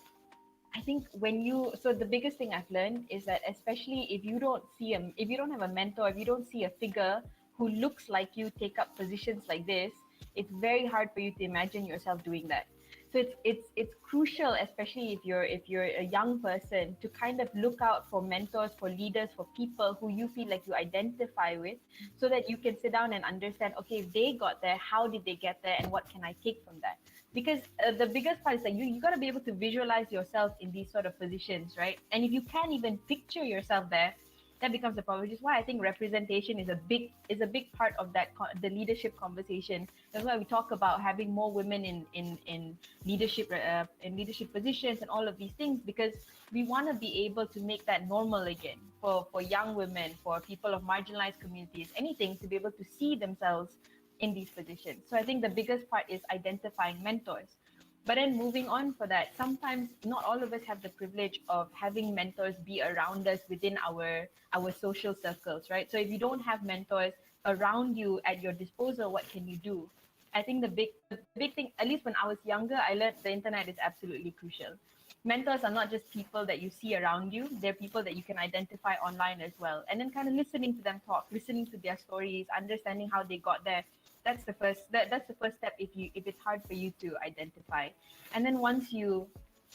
I think the biggest thing I've learned is that, especially if you don't have a mentor, if you don't see a figure who looks like you take up positions like this, it's very hard for you to imagine yourself doing that. So it's crucial, especially if you're a young person, to kind of look out for mentors, for leaders, for people who you feel like you identify with, so that you can sit down and understand, okay, if they got there, how did they get there, and what can I take from that? Because the biggest part is that you got to be able to visualize yourself in these sort of positions, right? And if you can't even picture yourself there, that becomes a problem, which is why I think representation is a big part of that the leadership conversation. That's why we talk about having more women in leadership positions and all of these things, because we want to be able to make that normal again for young women, for people of marginalized communities, anything, to be able to see themselves in these positions. So I think the biggest part is identifying mentors. But then moving on for that, sometimes not all of us have the privilege of having mentors be around us within our social circles, right? So if you don't have mentors around you at your disposal, what can you do? I think the big thing, at least when I was younger, I learned the internet is absolutely crucial. Mentors are not just people that you see around you, they're people that you can identify online as well. And then kind of listening to them talk, listening to their stories, understanding how they got there. That's the first step if it's hard for you to identify. And then once you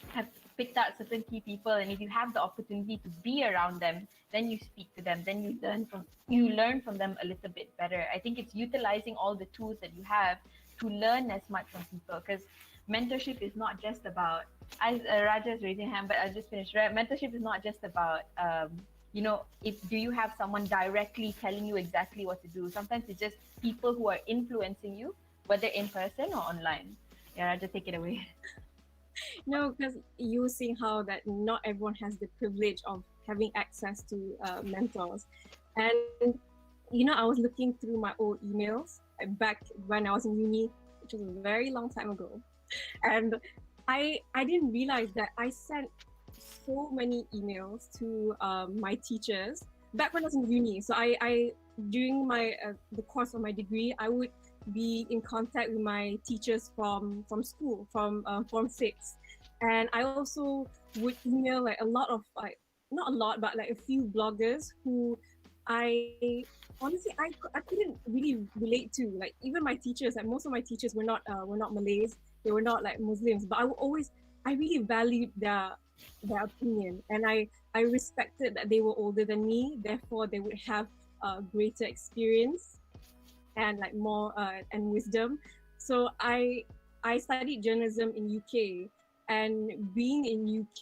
have picked out certain key people, and if you have the opportunity to be around them, then you speak to them, then you learn from them a little bit better. I think it's utilizing all the tools that you have to learn as much from people, because mentorship is not just about, as Raja is raising hand, but I'll just finish. Mentorship is not just about if do you have someone directly telling you exactly what to do. Sometimes it's just people who are influencing you, whether in person or online. Yeah, Raja, take it away. No, because you seeing how that not everyone has the privilege of having access to mentors. And I was looking through my old emails back when I was in uni, which was a very long time ago, and I didn't realize that I sent so many emails to my teachers back when I was in uni. So I during my the course of my degree, I would be in contact with my teachers from school, from Form 6, and I also would email like a lot of, like, not a lot, but like a few bloggers who I honestly I couldn't really relate to. Like, even my teachers, like most of my teachers were not Malays, they were not like Muslims, but I really valued their opinion, and I respected that they were older than me, therefore they would have greater experience and like more and wisdom. So I studied journalism in UK, and being in UK,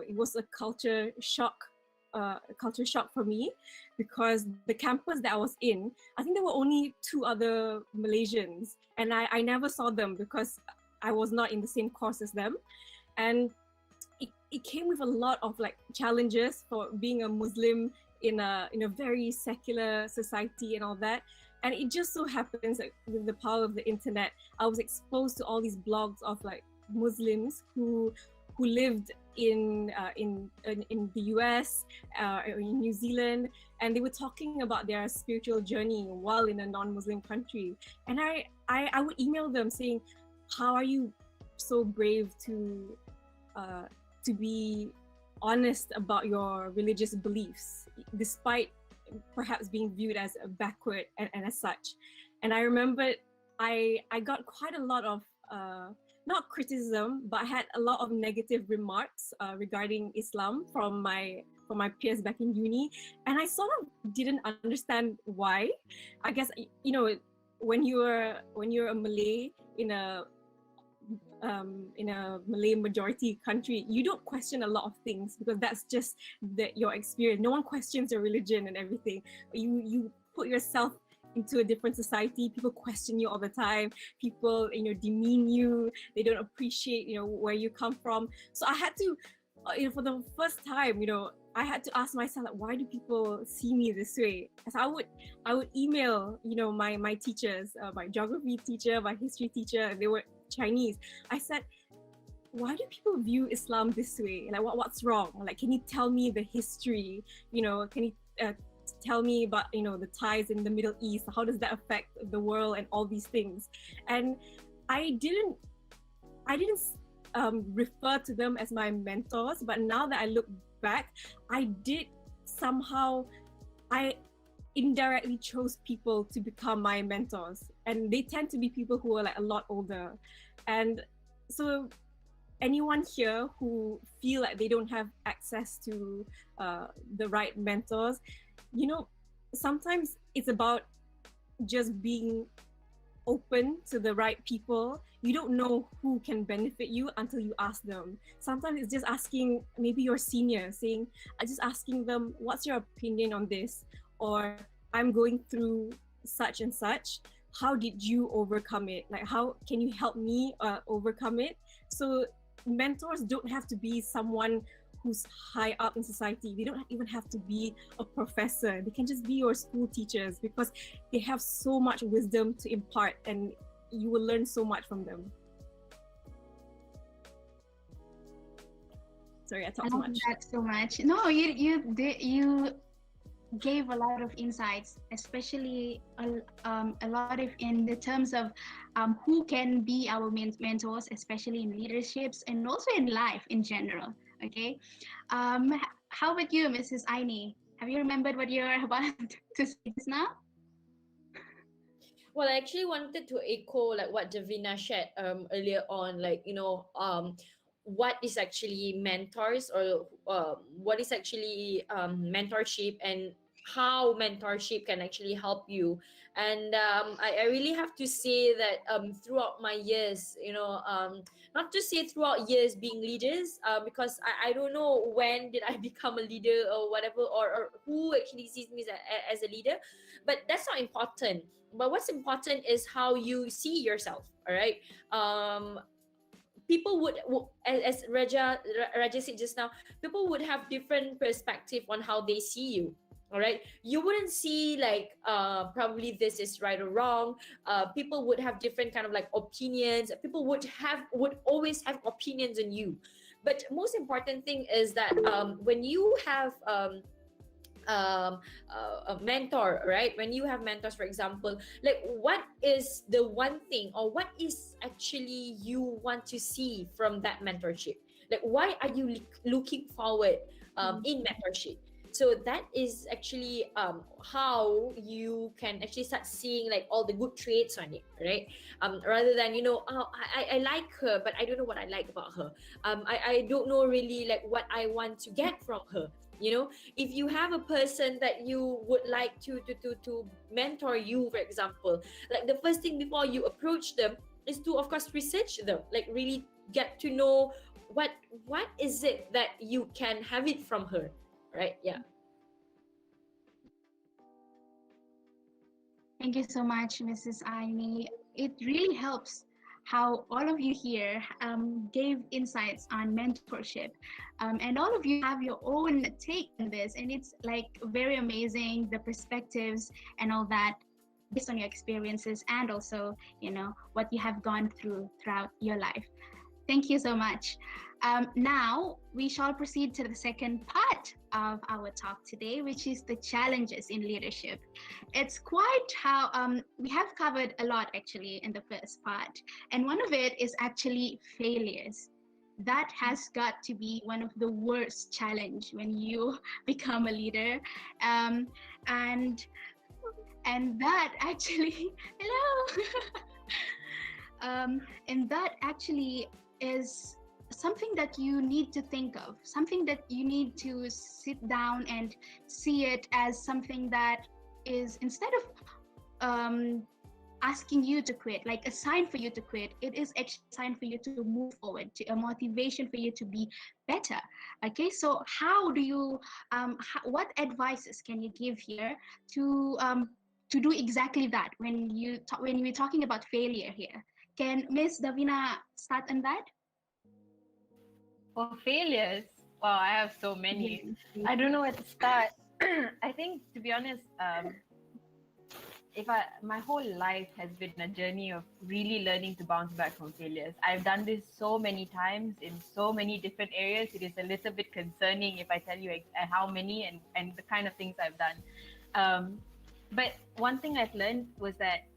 it was a culture shock for me, because the campus that I was in, I think there were only 2 other Malaysians, and I never saw them because I was not in the same course as them. And it came with a lot of like challenges for being a Muslim in a very secular society and all that. And it just so happens that with the power of the internet, I was exposed to all these blogs of like Muslims who lived in the US, in New Zealand, and they were talking about their spiritual journey while in a non-Muslim country. And I would email them saying, "How are you so brave to be honest about your religious beliefs, despite perhaps being viewed as backward and as such?" And I remember I got quite a lot of not criticism, but I had a lot of negative remarks regarding Islam from my peers back in uni, and I sort of didn't understand why. I guess, you know, when you're a Malay in a Malay majority country, you don't question a lot of things because that's just your experience. No one questions your religion and everything. You put yourself into a different society. People question you all the time. People, you know, demean you. They don't appreciate, you know, where you come from. So I had to, for the first time, you know, I had to ask myself, like, why do people see me this way? So I would email, you know, my teachers, my geography teacher, my history teacher. They were Chinese. I said, why do people view Islam this way? Like, what's wrong? Like, can you tell me the history? You know, can you tell me about, you know, the ties in the Middle East? How does that affect the world and all these things? And I didn't refer to them as my mentors, but now that I look back, I did somehow, I indirectly chose people to become my mentors, and they tend to be people who are like a lot older. And so anyone here who feel like they don't have access to the right mentors, you know, sometimes it's about just being open to the right people. You don't know who can benefit you until you ask them. Sometimes it's just asking maybe your senior, saying, just asking them, what's your opinion on this? Or I'm going through such and such. How did you overcome it? Like, how can you help me overcome it? So mentors don't have to be someone who's high up in society. They don't even have to be a professor. They can just be your school teachers, because they have so much wisdom to impart, and you will learn so much from them. Sorry, I talked too much. That so much. No, you gave a lot of insights, especially a lot of in the terms of who can be our mentors, especially in leaderships and also in life in general. Okay, how about you, Mrs. Aini? Have you remembered what you're about to say just now? Well, I actually wanted to echo like what Davina shared earlier on, like, you know, what is actually mentors, or what is actually mentorship, and how mentorship can actually help you. And I really have to say that throughout my years, you know, not to say throughout years being leaders, because I don't know when did I become a leader or whatever, or who actually sees me as a leader, but that's not important. But what's important is how you see yourself. All right. People would, as Raja said just now, people would have different perspective on how they see you. All right, you wouldn't see like probably this is right or wrong. People would have different kind of like opinions. People would always have opinions on you. But most important thing is that when you have a mentor, right? When you have mentors, for example, like, what is the one thing, or what is actually you want to see from that mentorship? Like, why are you looking forward in mentorship? So that is actually how you can actually start seeing like all the good traits on it, right? Rather than, you know, oh, I like her, but I don't know what I like about her. I don't know really like what I want to get from her. You know, if you have a person that you would like to mentor you, for example, like the first thing before you approach them is to, of course, research them, like really get to know what is it that you can have it from her, right? Yeah. Thank you so much, Mrs. Aini. It really helps how all of you here gave insights on mentorship. And all of you have your own take on this, and it's like very amazing, the perspectives and all that. based on your experiences and also, what you have gone through throughout your life. Thank you so much. Now we shall proceed to the second part of our talk today, which is the challenges in leadership. It's quite how we have covered a lot actually in the first part, and one of it is actually failures. That has got to be one of the worst challenge when you become a leader, um, and and that actually hello. And that actually is something that you need to think of, something that you need to sit down and see it as something that is, instead of asking you to quit, like a sign for you to quit, it is actually a sign for you to move forward, to a motivation for you to be better. Okay, so how do you what advices can you give here to do exactly that when when we're talking about failure here? Can Miss Davina start on that? For failures, wow, I have so many. I don't know where to start. I think, to be honest, my whole life has been a journey of really learning to bounce back from failures. I've done this so many times in so many different areas. It is a little bit concerning if I tell you how many and the kind of things I've done. But one thing I've learned was that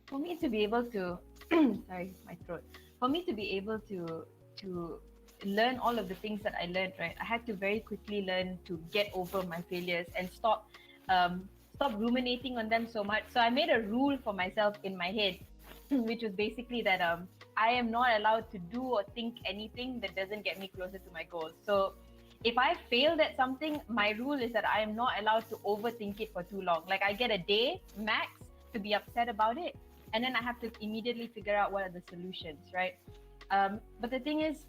for me to be able to, sorry, my throat. For me to be able to learn all of the things that I learned, right? I had to very quickly learn to get over my failures and stop ruminating on them so much. So I made a rule for myself in my head, which was basically that I am not allowed to do or think anything that doesn't get me closer to my goals. So if I failed at something, my rule is that I am not allowed to overthink it for too long. Like I get a day max to be upset about it, and then I have to immediately figure out what are the solutions, right? But the thing is,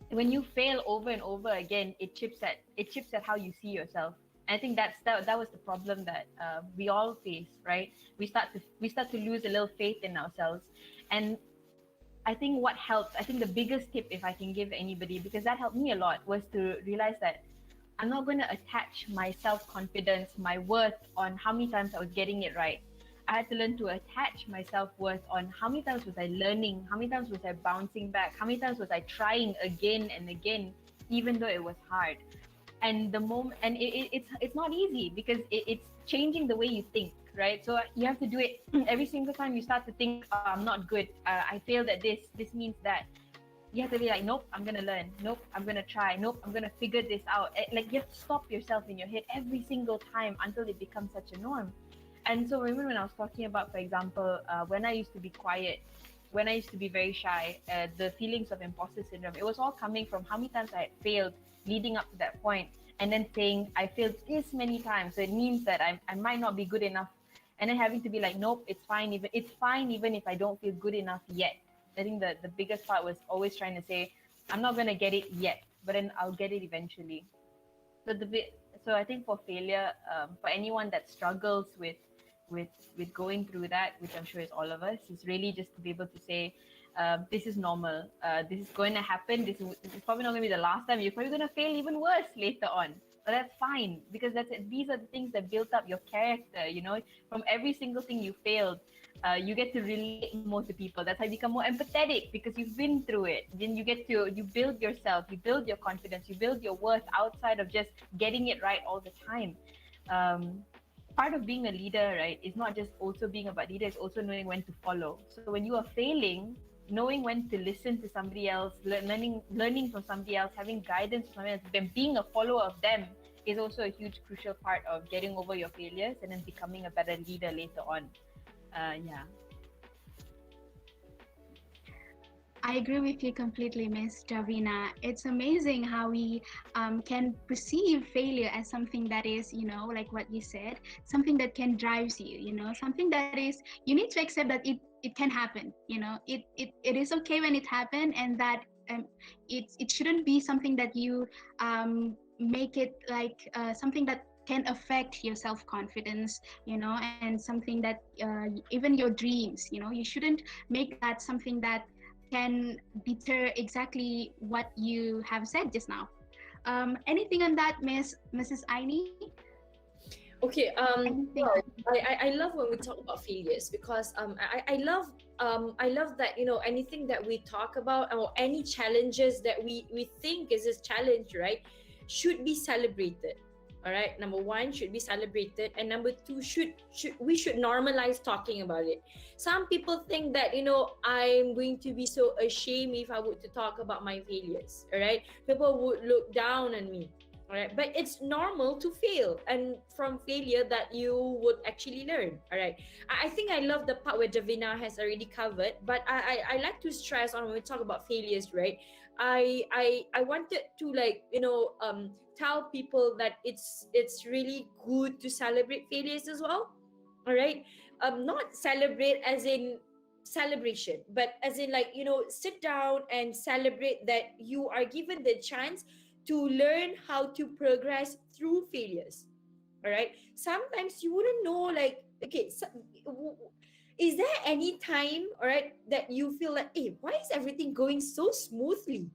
when you fail over and over again, it chips at how you see yourself. And I think that was the problem that we all face, right? We start to lose a little faith in ourselves, and I think the biggest tip, if I can give anybody, because that helped me a lot, was to realize that I'm not going to attach my self-confidence, my worth on how many times I was getting it right. I had to learn to attach my self-worth on how many times was I learning, how many times was I bouncing back, how many times was I trying again and again, even though it was hard. And it's not easy because it's changing the way you think, right? So you have to do it every single time you start to think, oh, I'm not good, I failed at this means that. You have to be like, nope, I'm gonna learn, nope, I'm gonna try, nope, I'm gonna figure this out. Like you have to stop yourself in your head every single time until it becomes such a norm. And so remember when I was talking about, for example, when I used to be quiet, when I used to be very shy, the feelings of imposter syndrome, it was all coming from how many times I had failed leading up to that point, and then saying I failed this many times, so it means that I might not be good enough, and then having to be like, nope, it's fine even if I don't feel good enough yet. I think the biggest part was always trying to say, I'm not gonna get it yet, but then I'll get it eventually. So so I think for failure, for anyone that struggles with going through that, which I'm sure is all of us, is really just to be able to say, this is normal. This is going to happen. This is probably not going to be the last time. You're probably going to fail even worse later on. But that's fine, because these are the things that built up your character. You know, from every single thing you failed, you get to relate more to people. That's how you become more empathetic, because you've been through it. Then you build yourself, you build your confidence, you build your worth outside of just getting it right all the time. Part of being a leader, right, is not just also being about leader, it's also knowing when to follow. So when you are failing, knowing when to listen to somebody else, learning from somebody else, having guidance from somebody else, then being a follower of them is also a huge crucial part of getting over your failures and then becoming a better leader later on. Yeah. I agree with you completely, Miss Davina. It's amazing how we can perceive failure as something that is, like what you said, something that can drive you, something that is, you need to accept that it can happen, it is okay when it happened, and that it shouldn't be something that you make it like something that can affect your self-confidence, and something that even your dreams, you shouldn't make that something that can deter exactly what you have said just now. Anything on that, Mrs. Aini? Okay. Anything? Well, I love when we talk about failures because I love that anything that we talk about or any challenges that we think is a challenge, right, should be celebrated. All right. Number one should be celebrated, and number two should normalize talking about it. Some people think that I'm going to be so ashamed if I were to talk about my failures. All right. People would look down on me. All right, but it's normal to fail, and from failure that you would actually learn. All right, I think I love the part where Davina has already covered, but I like to stress on when we talk about failures, right? I wanted to tell people that it's really good to celebrate failures as well. All right, not celebrate as in celebration, but as in sit down and celebrate that you are given the chance to learn how to progress through failures. All right, sometimes you wouldn't know, like, okay, so, is there any time, all right, that you feel like, hey, why is everything going so smoothly?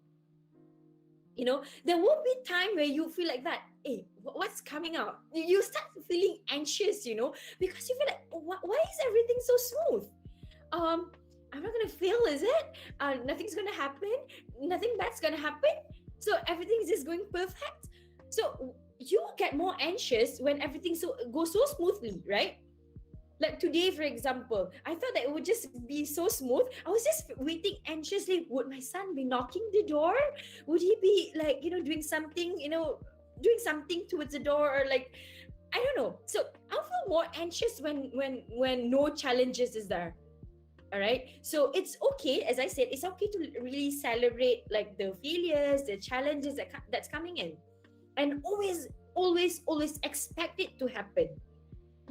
There will be time where you feel like that. Hey, what's coming out? You start feeling anxious, because you feel like, why is everything so smooth? I'm not gonna fail, is it? Nothing's gonna happen. Nothing bad's gonna happen. So everything's just going perfect. So you get more anxious when everything goes so smoothly, right? Like today, for example, I thought that it would just be so smooth. I was just waiting anxiously. Would my son be knocking the door? Would he be doing something towards the door, or like, I don't know. So I'll feel more anxious when no challenges is there. All right, so it's okay, as I said, it's okay to really celebrate like the failures, the challenges that's coming in, and always expect it to happen.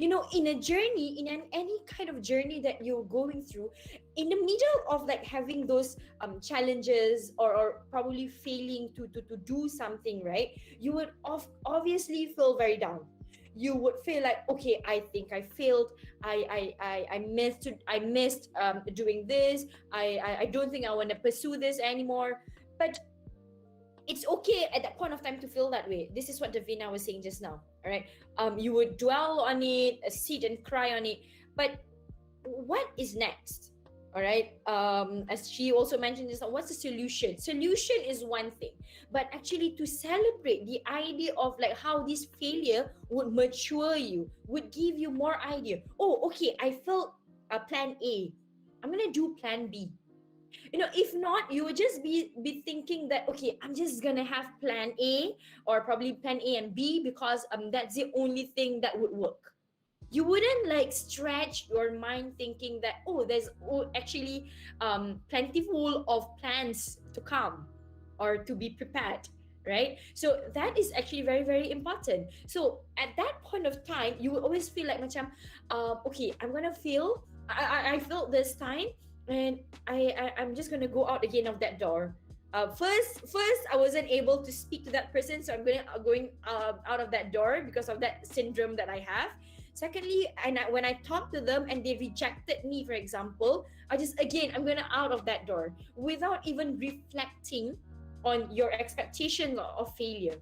In a journey, any kind of journey that you're going through, in the middle of like having those challenges, or probably failing to do something, right, you would obviously feel very down. You would feel like, okay, I think I failed. I missed doing this. I don't think I want to pursue this anymore. But it's okay at that point of time to feel that way. This is what Davina was saying just now. All right, you would dwell on it, sit and cry on it. But what is next? All right, as she also mentioned just now, what's the solution is one thing, but actually to celebrate the idea of like how this failure would mature you, would give you more idea. Oh, okay, I failed plan A, I'm gonna do plan B. If not, you would just be thinking that, okay, I'm just gonna have plan A, or probably plan A and B, because that's the only thing that would work. You wouldn't like stretch your mind thinking that, oh, there's actually plentiful of plans to come or to be prepared, right? So that is actually very, very important. So at that point of time, you will always feel like macam, okay, I'm gonna fail. I failed this time, and I'm just gonna go out again of that door. First, I wasn't able to speak to that person, so I'm going out of that door because of that syndrome that I have. Secondly, when I talk to them and they rejected me, for example, I'm gonna out of that door without even reflecting on your expectation of failure.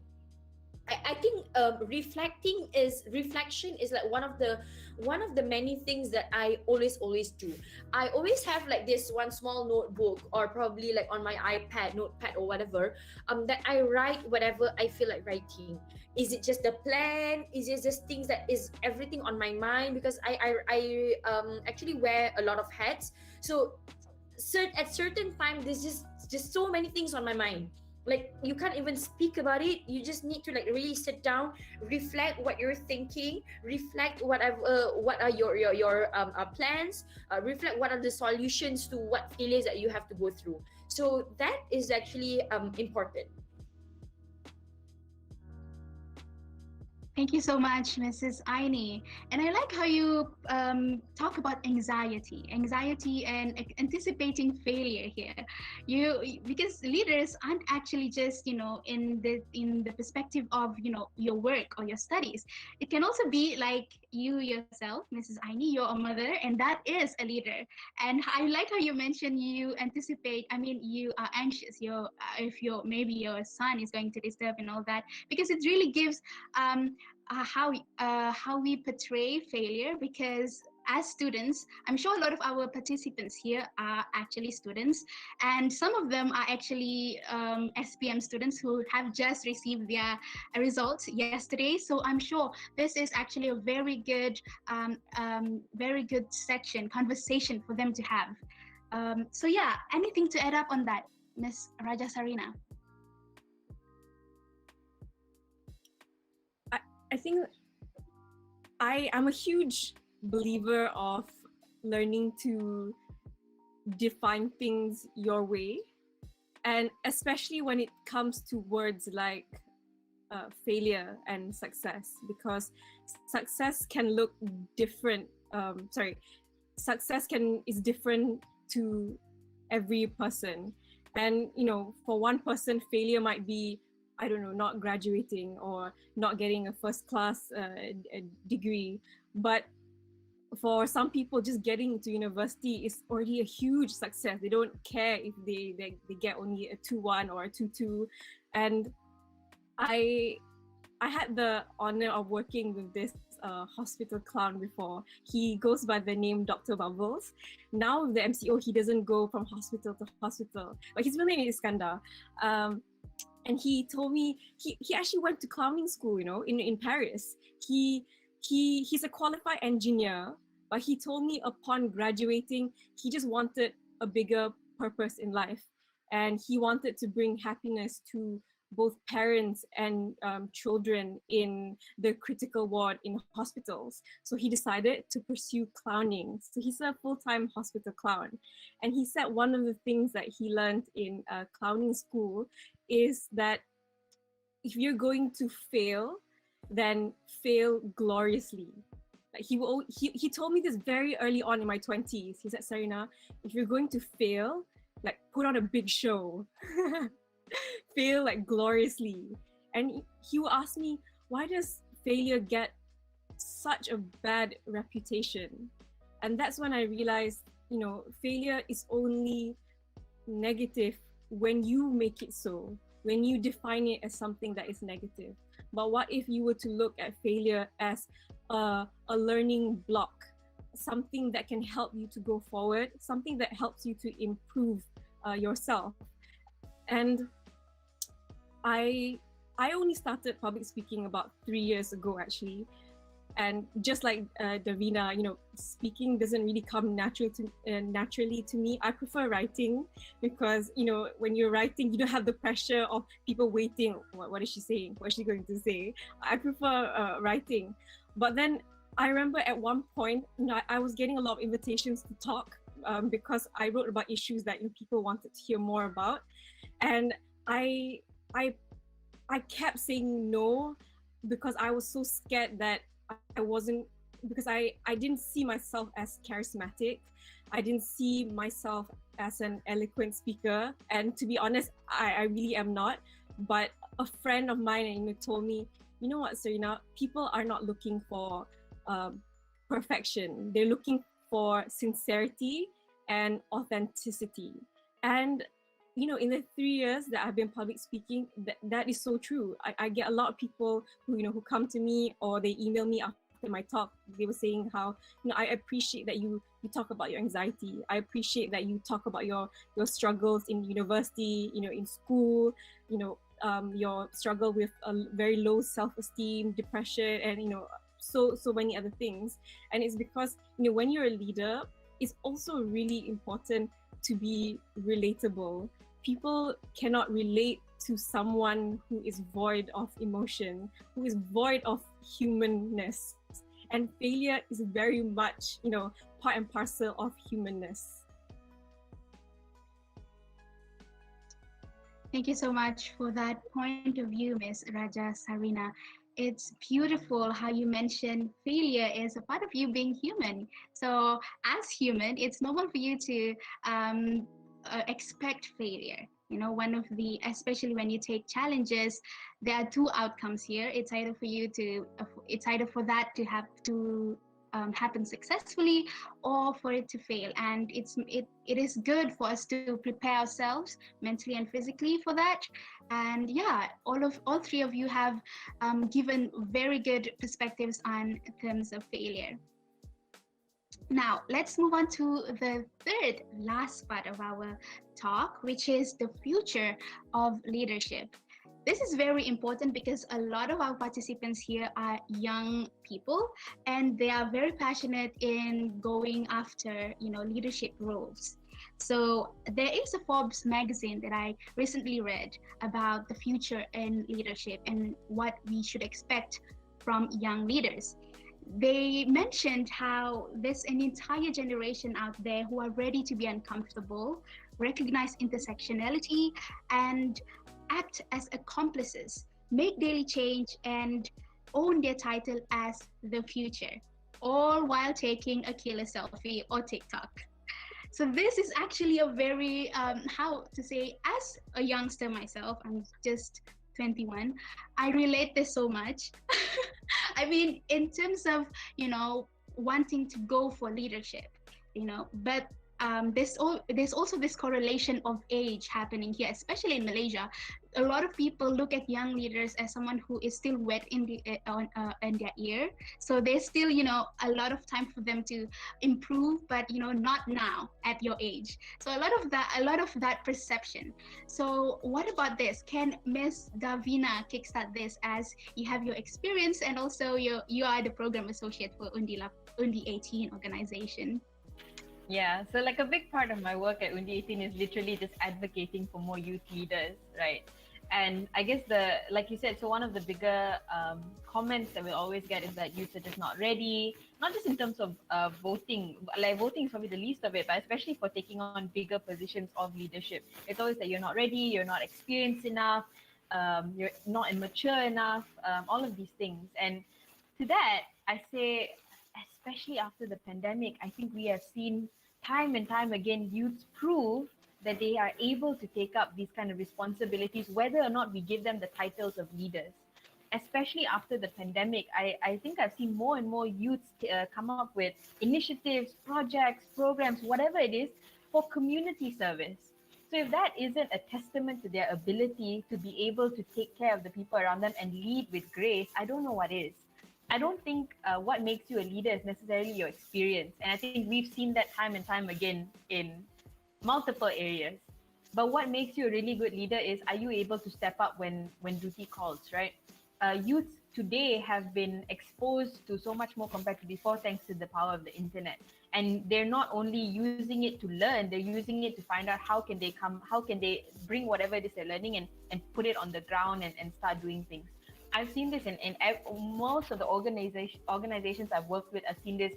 I think reflection is like one of the many things that I always do. I always have like this one small notebook, or probably like on my iPad notepad or whatever, that I write whatever I feel like writing. Is it just the plan? Is it just things that is everything on my mind? Because I actually wear a lot of hats, so at certain time there's just so many things on my mind. Like, you can't even speak about it. You just need to like really sit down, reflect what you're thinking, reflect what are your plans, reflect what are the solutions to what failures that you have to go through. So that is actually important. Thank you so much, Mrs. Aini. And I like how you talk about anxiety and anticipating failure here. Because leaders aren't actually just in the perspective of your work or your studies. It can also be like you yourself, Mrs. Aini. You're a mother, and that is a leader. And I like how you mentioned you anticipate. I mean, you are anxious. If maybe your son is going to disturb and all that, because it really gives how we portray failure, because as students, I'm sure a lot of our participants here are actually students, and some of them are actually SPM students who have just received their results yesterday. So I'm sure this is actually a very good section conversation for them to have. So yeah, anything to add up on that, Miss Raja Sarina? I think I'm a huge believer of learning to define things your way, and especially when it comes to words like failure and success, because success can look different. Success is different to every person, and for one person, failure might be, I don't know, not graduating or not getting a first class degree. But for some people, just getting into university is already a huge success. They don't care if they get only a 2-1 or a 2-2. And I had the honor of working with this hospital clown before. He goes by the name Dr. Bubbles. Now with the MCO, he doesn't go from hospital to hospital, but his real name is Iskandar. And he told me he actually went to clowning school, in Paris. He's a qualified engineer, but he told me upon graduating, he just wanted a bigger purpose in life, and he wanted to bring happiness to both parents and children in the critical ward in hospitals. So he decided to pursue clowning. So he's a full-time hospital clown. And he said one of the things that he learned in clowning school is that if you're going to fail, then fail gloriously. Like he told me this very early on in my 20s. He said, Sarina, if you're going to fail, like put on a big show. Fail like gloriously. And he would ask me, why does failure get such a bad reputation? And that's when I realized, failure is only negative when you make it so, when you define it as something that is negative. But what if you were to look at failure as a learning block, something that can help you to go forward, something that helps you to improve yourself? And I only started public speaking about 3 years ago, actually. And just like Davina, speaking doesn't really come naturally to me. I prefer writing because, when you're writing, you don't have the pressure of people waiting. What is she saying? What is she going to say? I prefer writing. But then I remember at one point, I was getting a lot of invitations to talk because I wrote about issues that people wanted to hear more about. And I kept saying no because I was so scared that I wasn't, because I didn't see myself as charismatic. I didn't see myself as an eloquent speaker. And to be honest, I really am not. But a friend of mine told me, you know what, Sarina, people are not looking for perfection. They're looking for sincerity and authenticity. And in the 3 years that I've been public speaking, that is so true. I get a lot of people who come to me or they email me after my talk. They were saying how, I appreciate that you talk about your anxiety. I appreciate that you talk about your struggles in university, in school, your struggle with a very low self-esteem, depression, and so many other things. And it's because when you're a leader, it's also really important to be relatable. People cannot relate to someone who is void of emotion, who is void of humanness. And failure is very much, part and parcel of humanness. Thank you so much for that point of view, Ms. Raja Sarina. It's beautiful how you mentioned failure is a part of you being human. So as human, it's normal for you to expect failure. Especially when you take challenges, there are two outcomes here. It's either for that to have to happen successfully or for it to fail. And it is good for us to prepare ourselves mentally and physically for that. And yeah, all three of you have given very good perspectives on terms of failure. Now, let's move on to the third last part of our talk, which is the future of leadership. This is very important because a lot of our participants here are young people and they are very passionate in going after, leadership roles. So there is a Forbes magazine that I recently read about the future in leadership and what we should expect from young leaders. They mentioned how there's an entire generation out there who are ready to be uncomfortable, recognize intersectionality, and act as accomplices, make daily change, and own their title as the future, all while taking a killer selfie or TikTok. So this is actually a very how to say, as a youngster myself, I'm just 21, I relate this so much. I mean, in terms of, wanting to go for leadership, but there's also this correlation of age happening here, especially in Malaysia. A lot of people look at young leaders as someone who is still wet in their ear. So there's still, a lot of time for them to improve, but not now at your age. So a lot of that perception. So what about this? Can Miss Davina kickstart this, as you have your experience and also you are the program associate for Undi 18 organization? Yeah, so like a big part of my work at Undi 18 is literally just advocating for more youth leaders, right? And I guess like you said, so one of the bigger comments that we always get is that youth are just not ready, not just in terms of voting, like voting is probably the least of it, but especially for taking on bigger positions of leadership. It's always that you're not ready, you're not experienced enough, you're not mature enough, all of these things. And to that, I say, especially after the pandemic, I think we have seen time and time again youths prove that they are able to take up these kind of responsibilities, whether or not we give them the titles of leaders. Especially after the pandemic, I think I've seen more and more youths come up with initiatives, projects, programs, whatever it is, for community service. So if that isn't a testament to their ability to be able to take care of the people around them and lead with grace, I don't know what is. I don't think what makes you a leader is necessarily your experience. And I think we've seen that time and time again in multiple areas. But what makes you a really good leader is, are you able to step up when duty calls, right? Youths today have been exposed to so much more compared to before, thanks to the power of the internet. And they're not only using it to learn, they're using it to find out how can they bring whatever it is they're learning and put it on the ground and start doing things. I've seen this in most of the organizations I've worked with. I've seen this.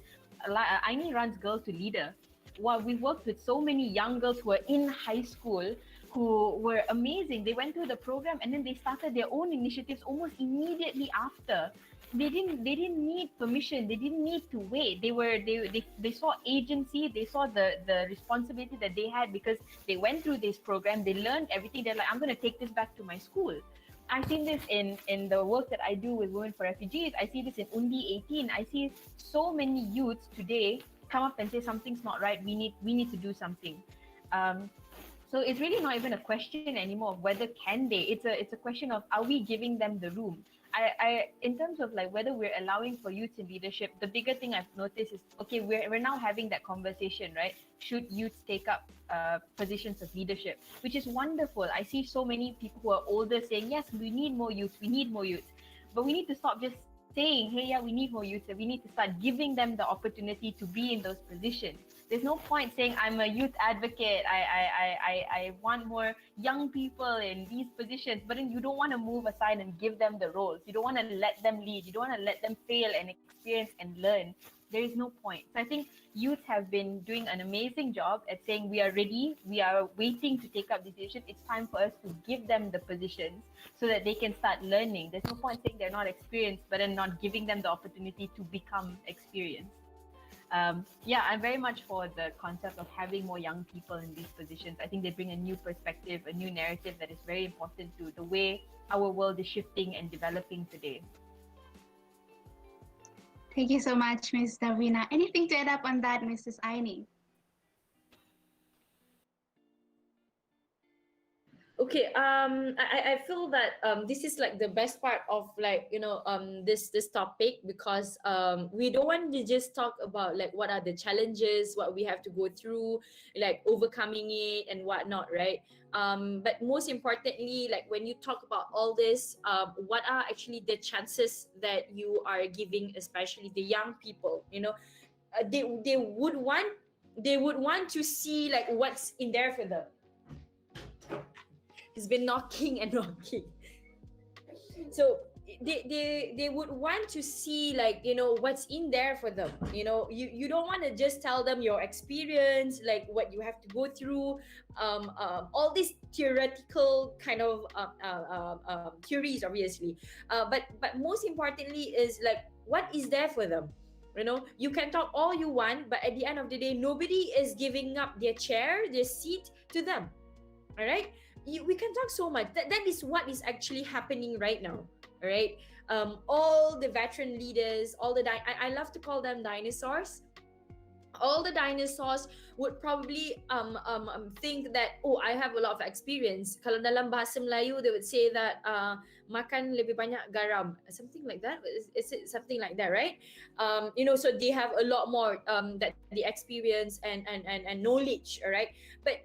Aini runs Girl to Leader. Well, we've worked with so many young girls who are in high school who were amazing. They went through the program and then they started their own initiatives almost immediately after. They didn't need permission. They didn't need to wait. They saw agency. They saw the responsibility that they had because they went through this program. They learned everything. They're like, I'm going to take this back to my school. I've seen this in the work that I do with Women for Refugees. I see this in Undi 18. I see so many youths today come up and say something's not right. We need to do something. So it's really not even a question anymore of whether can they. It's a question of, are we giving them the room? I in terms of like whether we're allowing for youth in leadership, the bigger thing I've noticed is, okay, we're now having that conversation, right? Should youth take up positions of leadership, which is wonderful. I see so many people who are older saying, yes, we need more youth, but we need to stop just saying, hey, yeah, we need more youth. We need to start giving them the opportunity to be in those positions. There's no point saying I'm a youth advocate. I want more young people in these positions, but then you don't want to move aside and give them the roles. You don't want to let them lead. You don't want to let them fail and experience and learn. There is no point. So I think youth have been doing an amazing job at saying we are ready. We are waiting to take up the decision. It's time for us to give them the positions so that they can start learning. There's no point saying they're not experienced, but then not giving them the opportunity to become experienced. Yeah, I'm very much for the concept of having more young people in these positions. I think they bring a new perspective, a new narrative that is very important to the way our world is shifting and developing today. Thank you so much, Ms. Davina. Anything to add up on that, Mrs. Aini? Okay, I feel that this is like the best part of like this topic, because we don't want to just talk about like what are the challenges, what we have to go through, like overcoming it and whatnot, right? But most importantly, like when you talk about all this, what are actually the chances that you are giving, especially the young people? They would want to see like what's in there for them. He's been knocking and knocking. So they would want to see like what's in there for them. You don't want to just tell them your experience, like what you have to go through, all these theoretical kind of theories, obviously, but most importantly is like what is there for them. You can talk all you want, but at the end of the day, nobody is giving up their chair, their seat to them. All right, we can talk so much. That is what is actually happening right now. All right, all the veteran leaders, all the I love to call them dinosaurs. All the dinosaurs would probably think that, oh, I have a lot of experience. Kalau dalam bahasa Melayu, they would say that makan lebih banyak garam, something like that. Is it something like that, right? So they have a lot more that the experience and knowledge. All right, but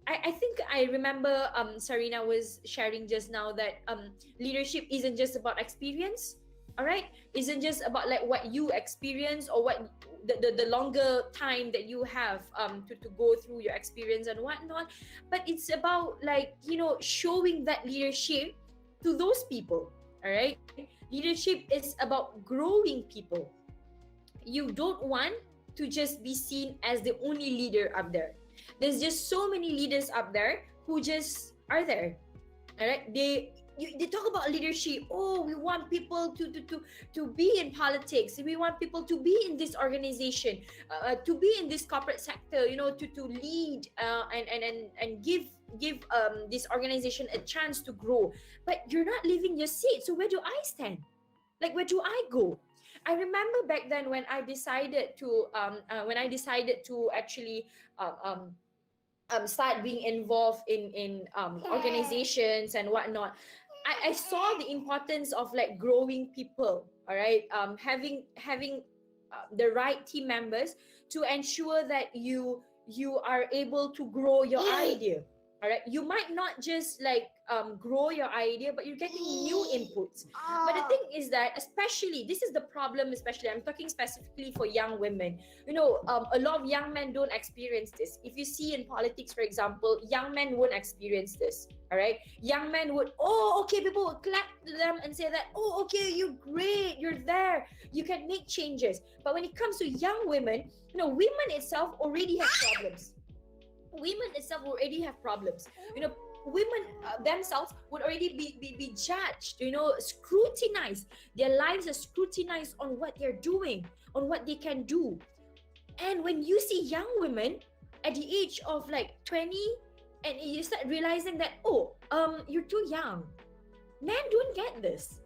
I think I remember Sarina was sharing just now that leadership isn't just about experience, all right? Isn't just about like what you experience or what the longer time that you have to go through your experience and whatnot, but it's about like showing that leadership to those people, all right? Leadership is about growing people. You don't want to just be seen as the only leader up there. There's just so many leaders up there who just are there. All right, they talk about leadership. Oh, we want people to be in politics. We want people to be in this organization, to be in this corporate sector. To lead and give this organization a chance to grow. But you're not leaving your seat. So where do I stand? Like, where do I go? I remember back then when I decided to actually start being involved in organizations and whatnot. I saw the importance of like growing people. All right, having the right team members to ensure that you are able to grow your idea. All right, you might not just like grow your idea, but you're getting new inputs. But the thing is that, especially, this is the problem, especially I'm talking specifically for young women. A lot of young men don't experience this. If you see in politics, for example, young men won't experience this. All right, young men would, oh, okay, people would clap to them and say that, oh, okay, you're great, you're there, you can make changes. But when it comes to young women, women itself already have problems. Women itself already have problems. Women themselves would already be judged, scrutinized. Their lives are scrutinized on what they're doing, on what they can do. And when you see young women at the age of like 20, and you start realizing that, you're too young. Men don't get this.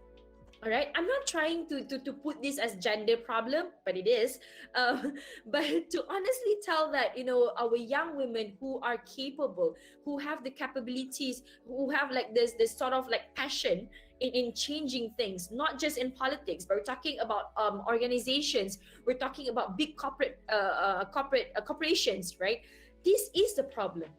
All right, I'm not trying to put this as gender problem, but it is. But to honestly tell that, our young women who are capable, who have the capabilities, who have like this sort of like passion in changing things, not just in politics, but we're talking about organizations, we're talking about big corporations, right? This is the problem.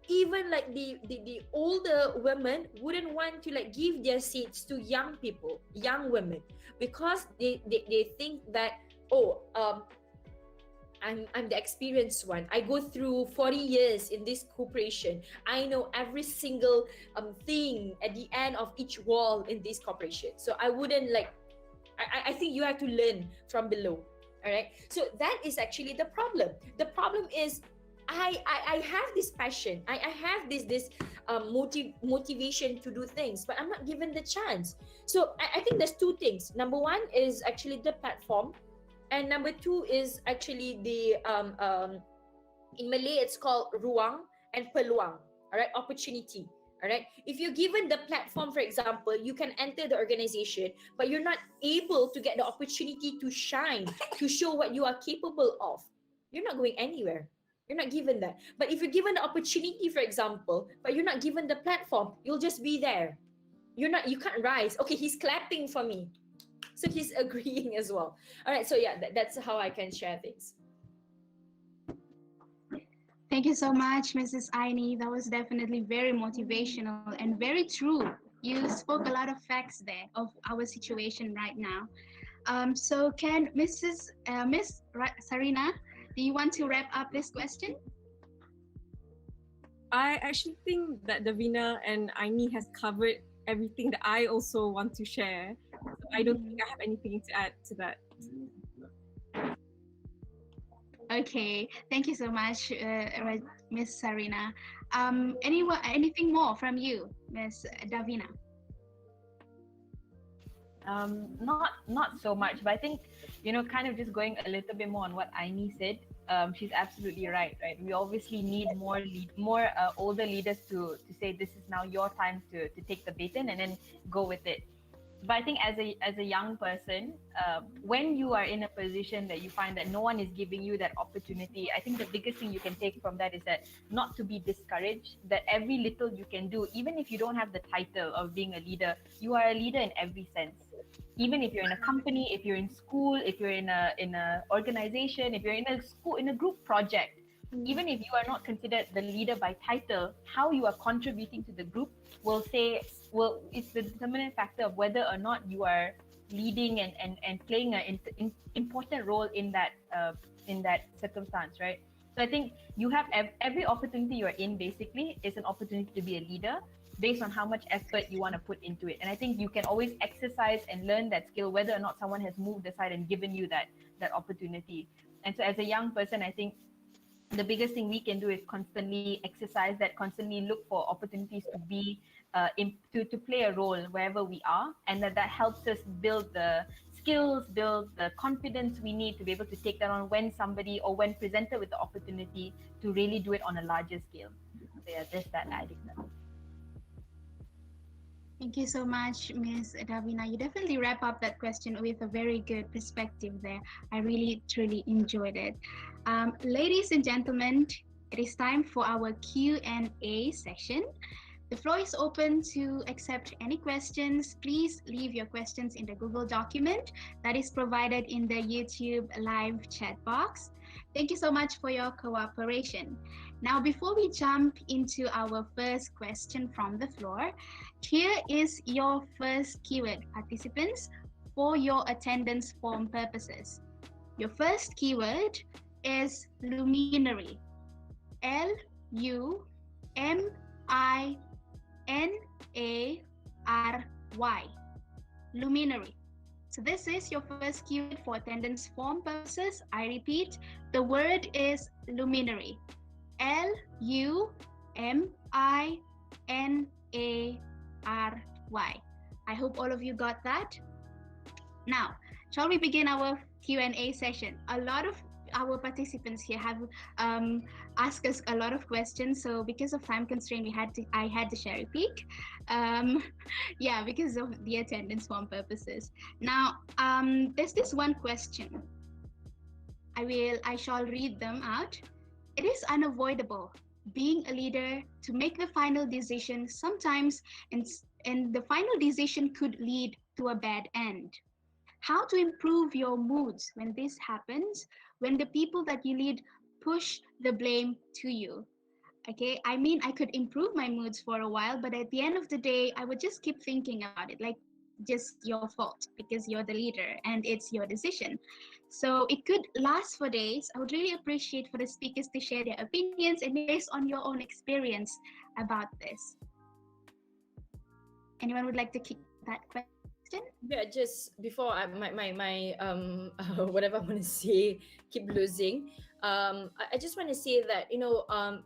Even like the older women wouldn't want to like give their seats to young people, young women, because they think that, I'm the experienced one. I go through 40 years in this corporation. I know every single thing at the end of each wall in this corporation. So I wouldn't like. I think you have to learn from below. All right. So that is actually the problem. The problem is, I have this passion. I have this motivation to do things, but I'm not given the chance. So I think there's two things. Number one is actually the platform, and number two is actually the in Malay it's called ruang and peluang. All right, opportunity. All right. If you're given the platform, for example, you can enter the organization, but you're not able to get the opportunity to shine, to show what you are capable of. You're not going anywhere. You're not given that. But if you're given the opportunity, for example, but you're not given the platform, you'll just be there. You can't rise. Okay, he's clapping for me. So he's agreeing as well. All right. So yeah, that's how I can share things. Thank you so much, Mrs. Aini. That was definitely very motivational and very true. You spoke a lot of facts there of our situation right now. So can Miss Sarina, do you want to wrap up this question? I actually think that Davina and Aini has covered everything that I also want to share. So I don't think I have anything to add to that. Okay, thank you so much, Miss Sarina. Anything more from you, Miss Davina? Not so much, but I think, kind of just going a little bit more on what Aini said. She's absolutely right. We obviously need more older leaders to say this is now your time to take the baton and then go with it. But I think as a young person, when you are in a position that you find that no one is giving you that opportunity, I think the biggest thing you can take from that is that not to be discouraged, that every little you can do, even if you don't have the title of being a leader, you are a leader in every sense. Even if you're in a company, if you're in school, if you're in a organization, if you're in a group project, even if you are not considered the leader by title, how you are contributing to the group it's the determinant factor of whether or not you are leading and playing an important role in that circumstance, right? So I think you have every opportunity you're in basically is an opportunity to be a leader based on how much effort you want to put into it. And I think you can always exercise and learn that skill whether or not someone has moved aside and given you that opportunity. And so as a young person, I think the biggest thing we can do is constantly exercise that, constantly look for opportunities to be to play a role wherever we are, and that helps us build the skills, build the confidence we need to be able to take that on when somebody or when presented with the opportunity to really do it on a larger scale. So yeah, just that adding that. Thank you so much, Ms. Davina. You definitely wrap up that question with a very good perspective there. I really, truly enjoyed it. Ladies and gentlemen, it is time for our Q&A session. The floor is open to accept any questions. Please leave your questions in the Google document that is provided in the YouTube live chat box. Thank you so much for your cooperation. Now, before we jump into our first question from the floor, here is your first keyword, participants, for your attendance form purposes. Your first keyword is luminary. Luminary. Luminary. So this is your first keyword for attendance form purposes. I repeat, the word is luminary. Luminary. I hope all of you got that. Now, shall we begin our Q&A session? A lot of our participants here have asked us a lot of questions. So because of time constraint, I had to cherry pick. Yeah, because of the attendance form purposes. Now, there's this one question. I shall read them out. It is unavoidable being a leader to make the final decision sometimes, and the final decision could lead to a bad end. How to improve your moods when this happens, when the people that you lead push the blame to you. Okay, I mean, I could improve my moods for a while, but at the end of the day, I would just keep thinking about it, like just your fault because you're the leader and it's your decision. So it could last for days. I would really appreciate for the speakers to share their opinions and based on your own experience about this. Anyone would like to kick that question? Yeah, just before my whatever I want to say keep losing. I just want to say that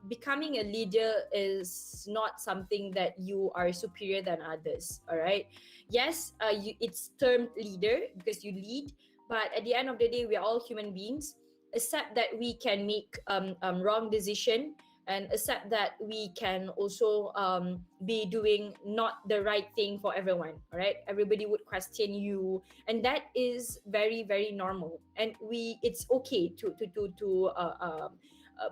becoming a leader is not something that you are superior than others. All right. Yes, it's termed leader because you lead, but at the end of the day, we are all human beings. Except that we can make wrong decision, and accept that we can also be doing not the right thing for everyone. All right, everybody would question you, and that is very very normal, and it's okay to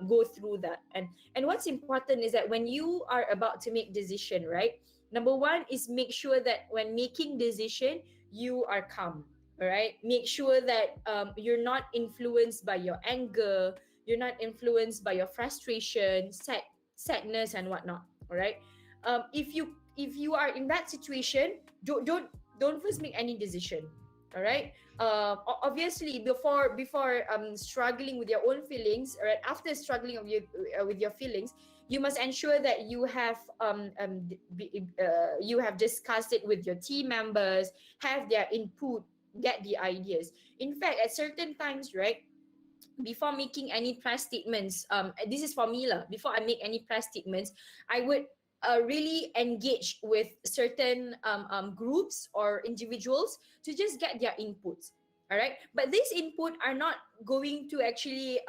go through that. And what's important is that when you are about to make decision, right, number one is make sure that when making decision you are calm. All right, make sure that you're not influenced by your anger, you're not influenced by your frustration, sadness and whatnot. All right, if you are in that situation, don't first make any decision. All right, obviously before struggling with your own feelings, all right, after struggling with your feelings, you must ensure that you have discussed it with your team members, have their input, get the ideas. In fact, at certain times, right, before making any press statements, this is for me lah, before I make any press statements, I would really engage with certain groups or individuals to just get their inputs. All right, but these input are not going to actually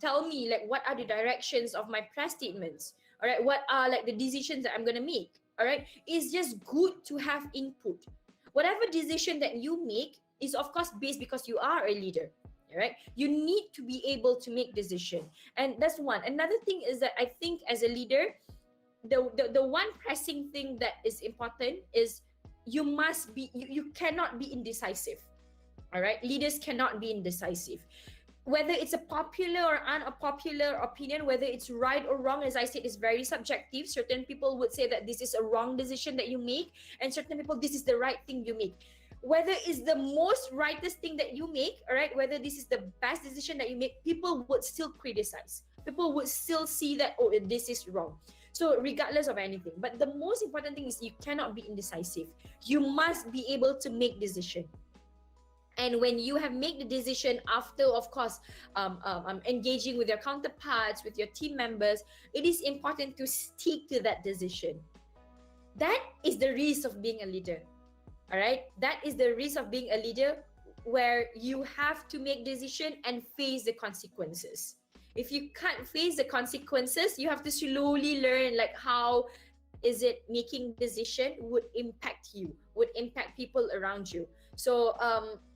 tell me like what are the directions of my press statements. All right, what are like the decisions that I'm going to make. All right, it's just good to have input. Whatever decision that you make is of course based because you are a leader. All right, you need to be able to make decision, and that's one. Another thing is that I think as a leader, the one pressing thing that is important is you cannot be indecisive. All right, leaders cannot be indecisive, whether it's a popular or unpopular opinion, whether it's right or wrong. As I said, is very subjective. Certain people would say that this is a wrong decision that you make, and certain people, this is the right thing you make. Whether it's the most rightest thing that you make, all right, whether this is the best decision that you make, people would still criticize. People would still see that, oh, this is wrong. So regardless of anything, but the most important thing is you cannot be indecisive. You must be able to make decision. And when you have made the decision after, of course, engaging with your counterparts, with your team members, it is important to stick to that decision. That is the risk of being a leader. All right, that is the risk of being a leader, where you have to make decision and face the consequences. If you can't face the consequences, you have to slowly learn like how is it making decision would impact you, would impact people around you. So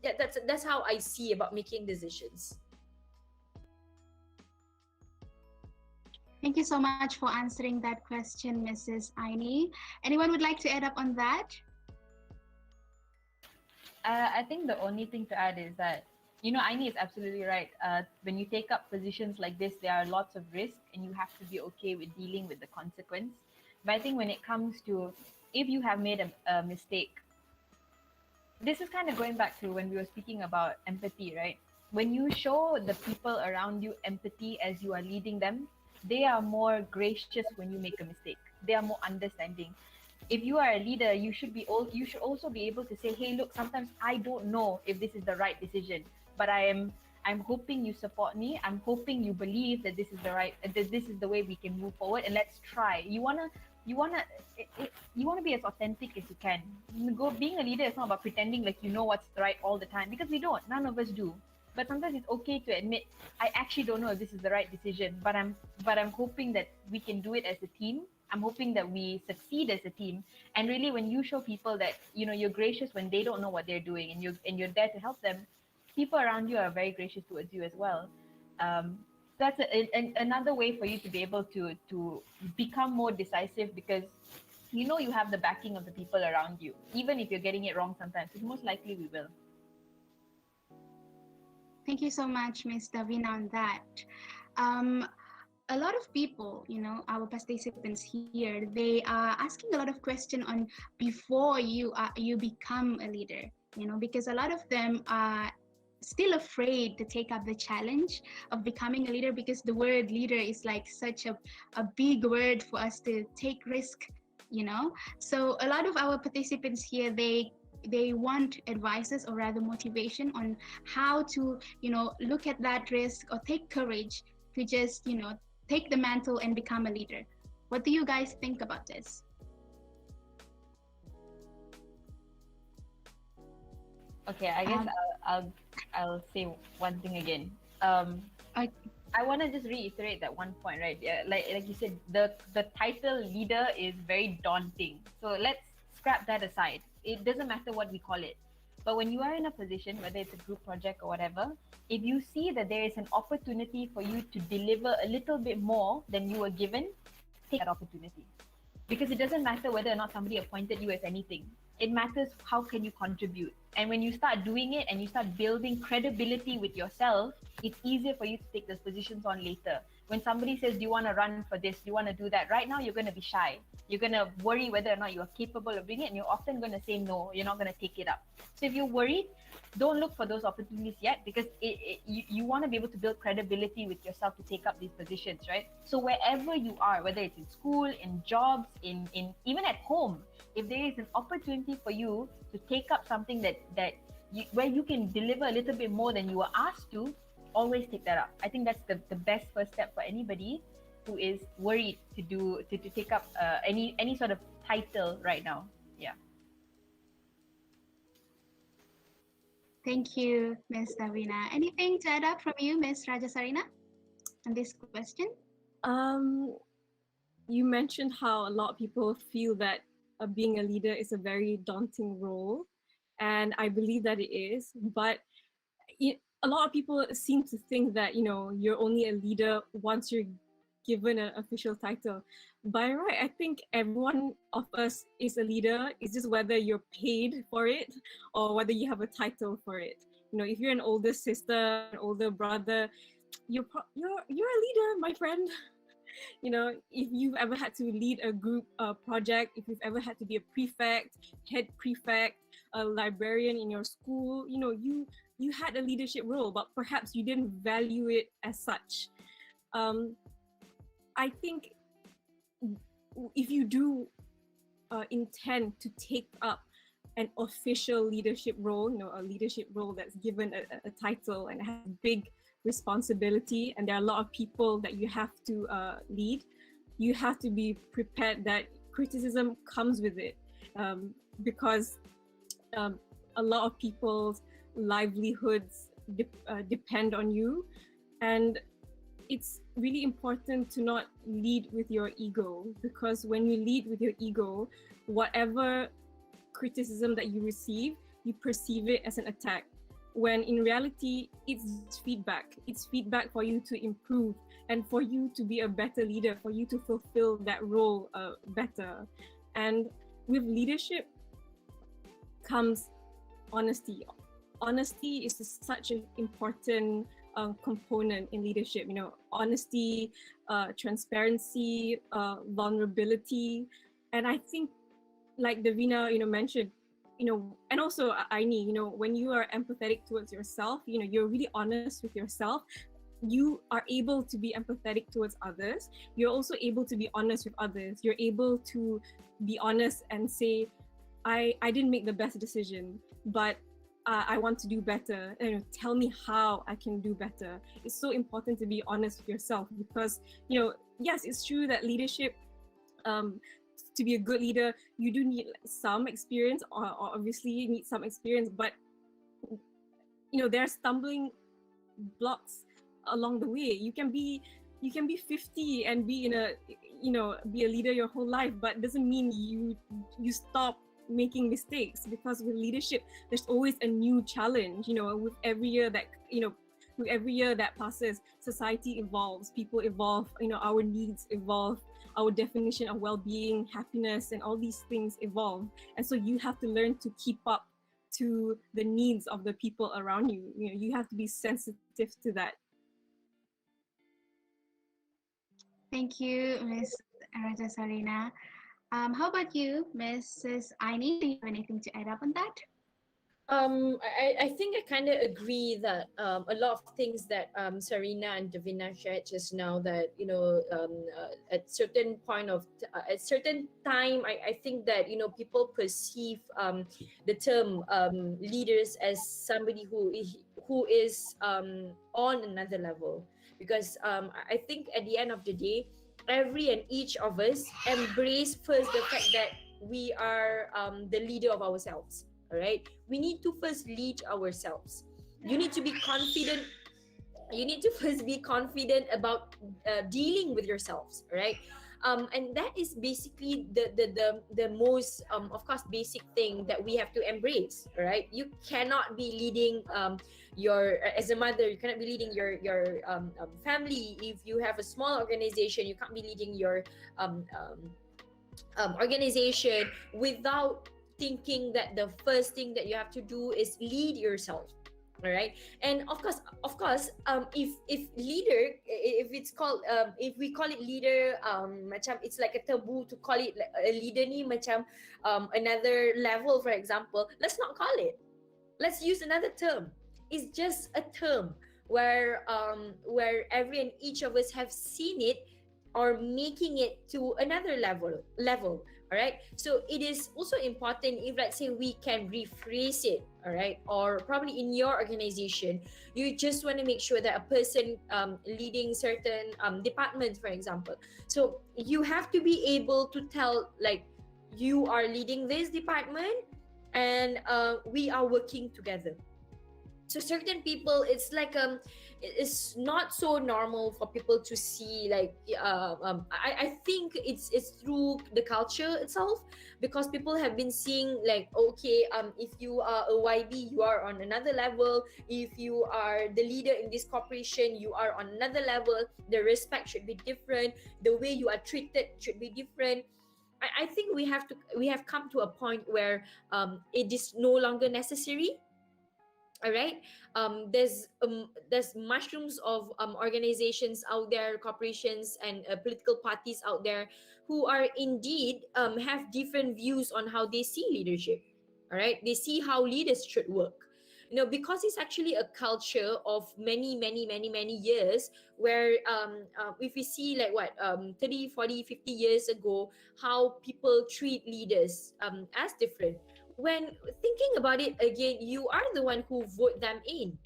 that's how I see about making decisions. Thank you so much for answering that question, Mrs. Aini. Anyone would like to add up on that? I think the only thing to add is that, Aini is absolutely right. When you take up positions like this, there are lots of risk and you have to be okay with dealing with the consequence. But I think when it comes to, if you have made a mistake, this is kind of going back to when we were speaking about empathy, right? When you show the people around you empathy as you are leading them, they are more gracious when you make a mistake. They are more understanding. If you are a leader, you should also be able to say, hey, look, sometimes I don't know if this is the right decision, but I'm hoping you support me. I'm hoping you believe that this is the way we can move forward, and let's try. You wanna be as authentic as you can. Being a leader is not about pretending like you know what's right all the time, because we don't. None of us do. But sometimes it's okay to admit, I actually don't know if this is the right decision, but I'm hoping that we can do it as a team. I'm hoping that we succeed as a team. And really, when you show people that you're gracious when they don't know what they're doing, and you're there to help them, people around you are very gracious towards you as well. That's another way for you to be able to become more decisive, because you have the backing of the people around you. Even if you're getting it wrong sometimes, it's most likely we will. Thank you so much, Ms. Davina, on that. A lot of people, our participants here, they are asking a lot of questions on before you become a leader, because a lot of them are still afraid to take up the challenge of becoming a leader, because the word leader is like such a big word for us to take risk, So a lot of our participants here, they want advices, or rather motivation, on how to, look at that risk or take courage to just, take the mantle and become a leader. What do you guys think about this? Okay, I guess I'll say one thing again. I want to just reiterate that one point, right? Yeah, like you said, the title leader is very daunting. So let's scrap that aside. It doesn't matter what we call it. But when you are in a position, whether it's a group project or whatever, if you see that there is an opportunity for you to deliver a little bit more than you were given, take that opportunity. Because it doesn't matter whether or not somebody appointed you as anything. It matters how can you contribute. And when you start doing it and you start building credibility with yourself, it's easier for you to take those positions on later. When somebody says, do you want to run for this? Do you want to do that? Right now, you're going to be shy. You're going to worry whether or not you are capable of doing it. And you're often going to say no. You're not going to take it up. So if you're worried, don't look for those opportunities yet, because you want to be able to build credibility with yourself to take up these positions, right? So wherever you are, whether it's in school, in jobs, in even at home, if there is an opportunity for you to take up something where you can deliver a little bit more than you were asked to, always take that up. I think that's the best first step for anybody who is worried to take up any sort of title right now. Yeah. Thank you, Ms. Davina. Anything to add up from you, Ms. Rajasarina, on this question? You mentioned how a lot of people feel that being a leader is a very daunting role, and I believe that it is. But a lot of people seem to think that you're only a leader once you're given an official title. By right, I think everyone of us is a leader. It's just whether you're paid for it or whether you have a title for it. If you're an older sister, an older brother, you're a leader, my friend. If you've ever had to lead a group project, if you've ever had to be a prefect, head prefect, a librarian in your school, you had a leadership role, but perhaps you didn't value it as such. I think if you do intend to take up an official leadership role, a leadership role that's given a title and has big responsibility, and there are a lot of people that you have to lead, you have to be prepared that criticism comes with it, because a lot of people's livelihoods depend on you, and it's really important to not lead with your ego, because when you lead with your ego, whatever criticism that you receive, you perceive it as an attack, when in reality it's feedback. It's feedback for you to improve and for you to be a better leader, for you to fulfill that role better. And with leadership comes honesty. Honesty is such an important component in leadership. Honesty, transparency, vulnerability, and I think, like Davina, mentioned, and also Aini, when you are empathetic towards yourself, you're really honest with yourself, you are able to be empathetic towards others. You're also able to be honest with others. You're able to be honest and say, I didn't make the best decision, but I want to do better. Tell me how I can do better. It's so important to be honest with yourself, because, yes, it's true that leadership, to be a good leader, you do need some experience, or obviously you need some experience, but there are stumbling blocks along the way. You can be 50 and be be a leader your whole life, but it doesn't mean you stop making mistakes, because with leadership there's always a new challenge. With every year that passes, society evolves, people evolve, our needs evolve, our definition of well-being, happiness, and all these things evolve, and so you have to learn to keep up to the needs of the people around you. You have to be sensitive to that. Thank you, Ms. Rajasarina. How about you, Mrs. Aini? Do you have anything to add up on that? I think I kind of agree that a lot of things that Sarina and Davina shared just now, that at certain at certain time, I think that people perceive the term leaders as somebody who is on another level, because I think at the end of the day, every and each of us embrace first the fact that we are the leader of ourselves. All right, we need to first lead ourselves. You need to be confident. you need to first be confident about dealing with yourselves, right? And that is basically the most of course basic thing that we have to embrace, right? You cannot be leading your as a mother, you cannot be leading your family. If you have a small organization, you can't be leading your um, um, organization without thinking that the first thing that you have to do is lead yourself. All right. And of course, if leader, if it's called if we call it leader, macam it's like a taboo to call it like a leader ni macam another level, for example. Let's not call it, let's use another term. It's just a term where every and each of us have seen it or making it to another level. All right, so it is also important if, let's say, we can rephrase it. All right, or probably in your organization you just want to make sure that a person leading certain departments, for example, so you have to be able to tell, like, you are leading this department and we are working together. So certain people, it's like it's not so normal for people to see, like I think it's through the culture itself, because people have been seeing, like, okay, if you are a YB, you are on another level. If you are the leader in this corporation, you are on another level. The respect should be different, the way you are treated should be different. I think we have come to a point where it is no longer necessary. All right, there's mushrooms of organizations out there, corporations and political parties out there who are indeed have different views on how they see leadership. All right, they see how leaders should work, because it's actually a culture of many years, where if we see, like, what 30, 40, 50 years ago, how people treat leaders as different. When thinking about it again, you are the one who vote them in.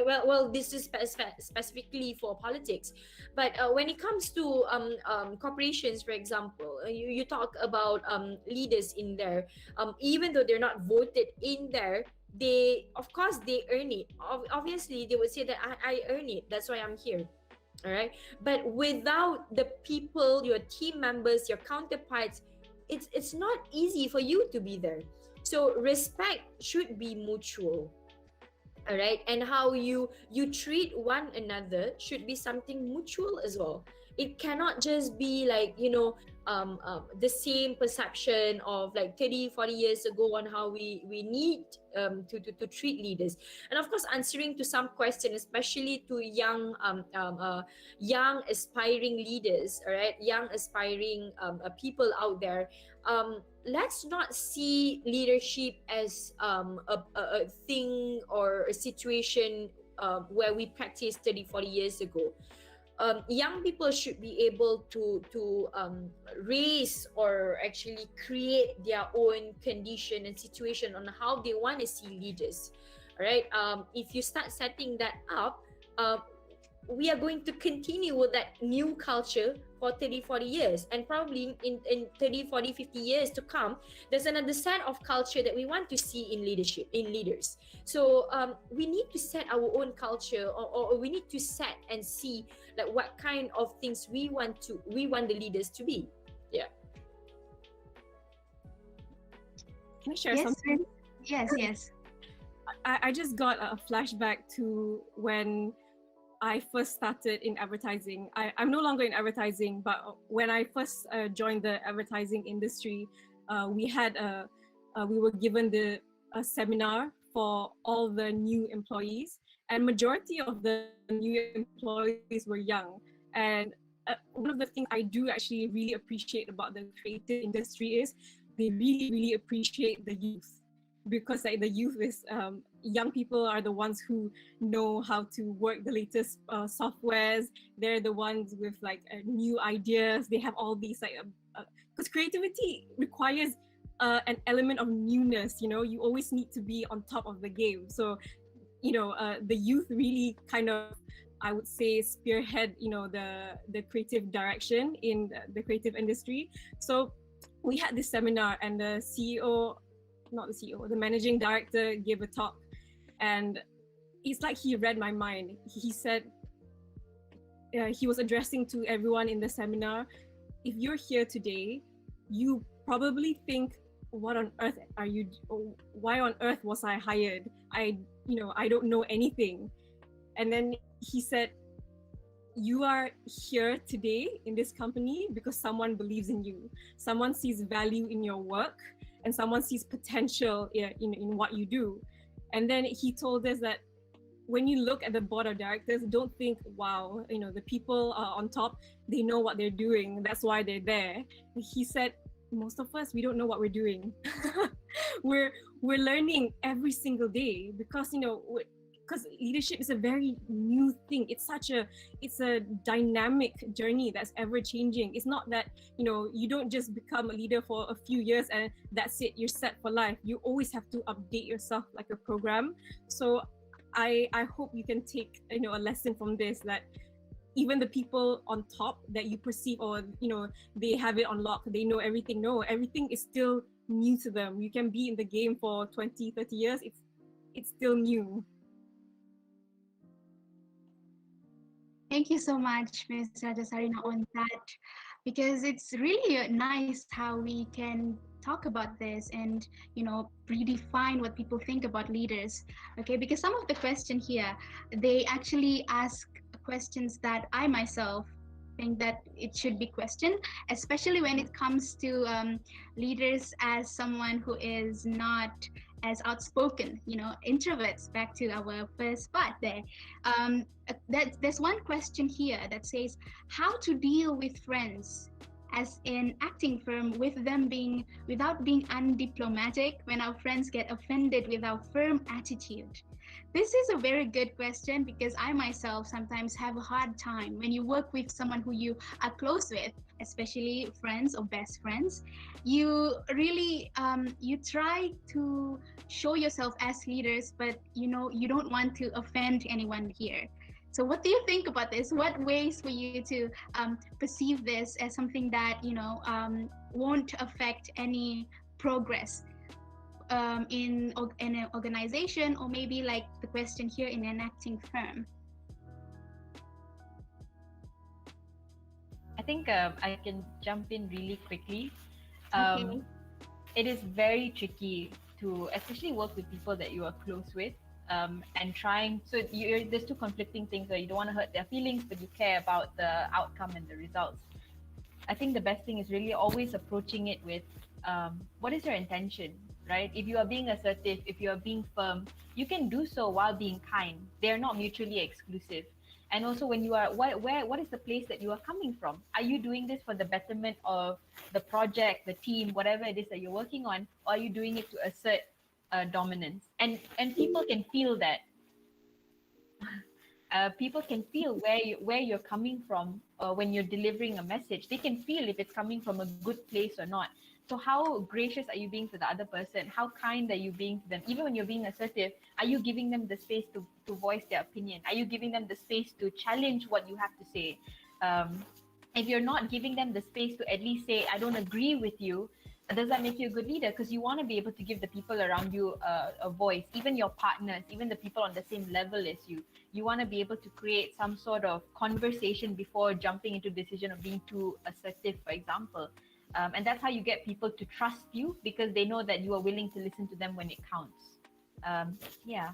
Well, this is specifically for politics, but when it comes to corporations, for example, you talk about leaders in there. Even though they're not voted in there, they, of course, they earn it. Obviously, they would say that I earn it. That's why I'm here. All right, but without the people, your team members, your counterparts, it's not easy for you to be there. So respect should be mutual. All right, and how you treat one another should be something mutual as well. It cannot just be like, the same perception of like 30, 40 years ago on how we need to treat leaders. And of course, answering to some question, especially to young aspiring leaders, all right, young aspiring people out there. Let's not see leadership as a thing or a situation where we practiced 30, 40 years ago. Young people should be able to raise or actually create their own condition and situation on how they want to see leaders. All right, if you start setting that up, we are going to continue with that new culture for 30, 40 years, and probably in 30, 40, 50 years to come, there's another set of culture that we want to see in leadership, in leaders. So we need to set our own culture, or we need to set and see, like, what kind of things we want the leaders to be. Yeah. Can I share Yes, something? yes. I just got a flashback to when I first started in advertising. I'm no longer in advertising, but when I first joined the advertising industry, we were given a seminar for all the new employees, and majority of the new employees were young. And one of the things I do actually really appreciate about the creative industry is they really appreciate the youth, because like the youth is young people are the ones who know how to work the latest softwares. They're the ones with like new ideas. They have all these like because creativity requires an element of newness. You always need to be on top of the game. So the youth really kind of, I would say, spearhead the creative direction in the creative industry. So we had this seminar, and the managing director gave a talk, and it's like he read my mind. He said, he was addressing to everyone in the seminar. If you're here today, you probably think, what on earth are you, why on earth was I hired? I don't know anything. And then he said, you are here today in this company because someone believes in you, someone sees value in your work, and someone sees potential in what you do. And then he told us that when you look at the board of directors, don't think, wow, the people on top, they know what they're doing, that's why they're there. He said, most of us, we don't know what we're doing. we're learning every single day because leadership is a very new thing. It's a dynamic journey that's ever changing. It's not that you don't just become a leader for a few years and that's it, you're set for life. You always have to update yourself like a program. So I hope you can take a lesson from this, that even the people on top that you perceive, or they have it on lock, they know everything. No, everything is still new to them. You can be in the game for 20, 30 years, it's still new. Thank you so much, Ms. Rajasarina, on that, because it's really nice how we can talk about this and redefine what people think about leaders. Okay, because some of the question here, they actually ask questions that I myself think that it should be questioned, especially when it comes to leaders as someone who is not as outspoken, introverts, back to our first part there. There's one question here that says, how to deal with friends as an acting firm without being undiplomatic when our friends get offended with our firm attitude. This is a very good question, because I myself sometimes have a hard time when you work with someone who you are close with, especially friends or best friends. You really you try to show yourself as leaders, but you don't want to offend anyone here. So what do you think about this? What ways for you to perceive this as something that won't affect any progress in an organization, or maybe like the question here, in an acting firm? I think I can jump in really quickly. Okay. It is very tricky to especially work with people that you are close with, and trying, so there's two conflicting things, where you don't want to hurt their feelings, but you care about the outcome and the results. I think the best thing is really always approaching it with what is your intention, right? If you are being assertive, if you are being firm, you can do so while being kind. They're not mutually exclusive. And also, when you are, what is the place that you are coming from? Are you doing this for the betterment of the project, the team, whatever it is that you're working on, or are you doing it to assert dominance? And people can feel that. People can feel where you're coming from when you're delivering a message. They can feel if it's coming from a good place or not. So how gracious are you being to the other person? How kind are you being to them? Even when you're being assertive, are you giving them the space to voice their opinion? Are you giving them the space to challenge what you have to say? If you're not giving them the space to at least say, I don't agree with you, does that make you a good leader? Because you want to be able to give the people around you a voice, even your partners, even the people on the same level as you. You want to be able to create some sort of conversation before jumping into decision of being too assertive, for example. And that's how you get people to trust you, because they know that you are willing to listen to them when it counts. Yeah.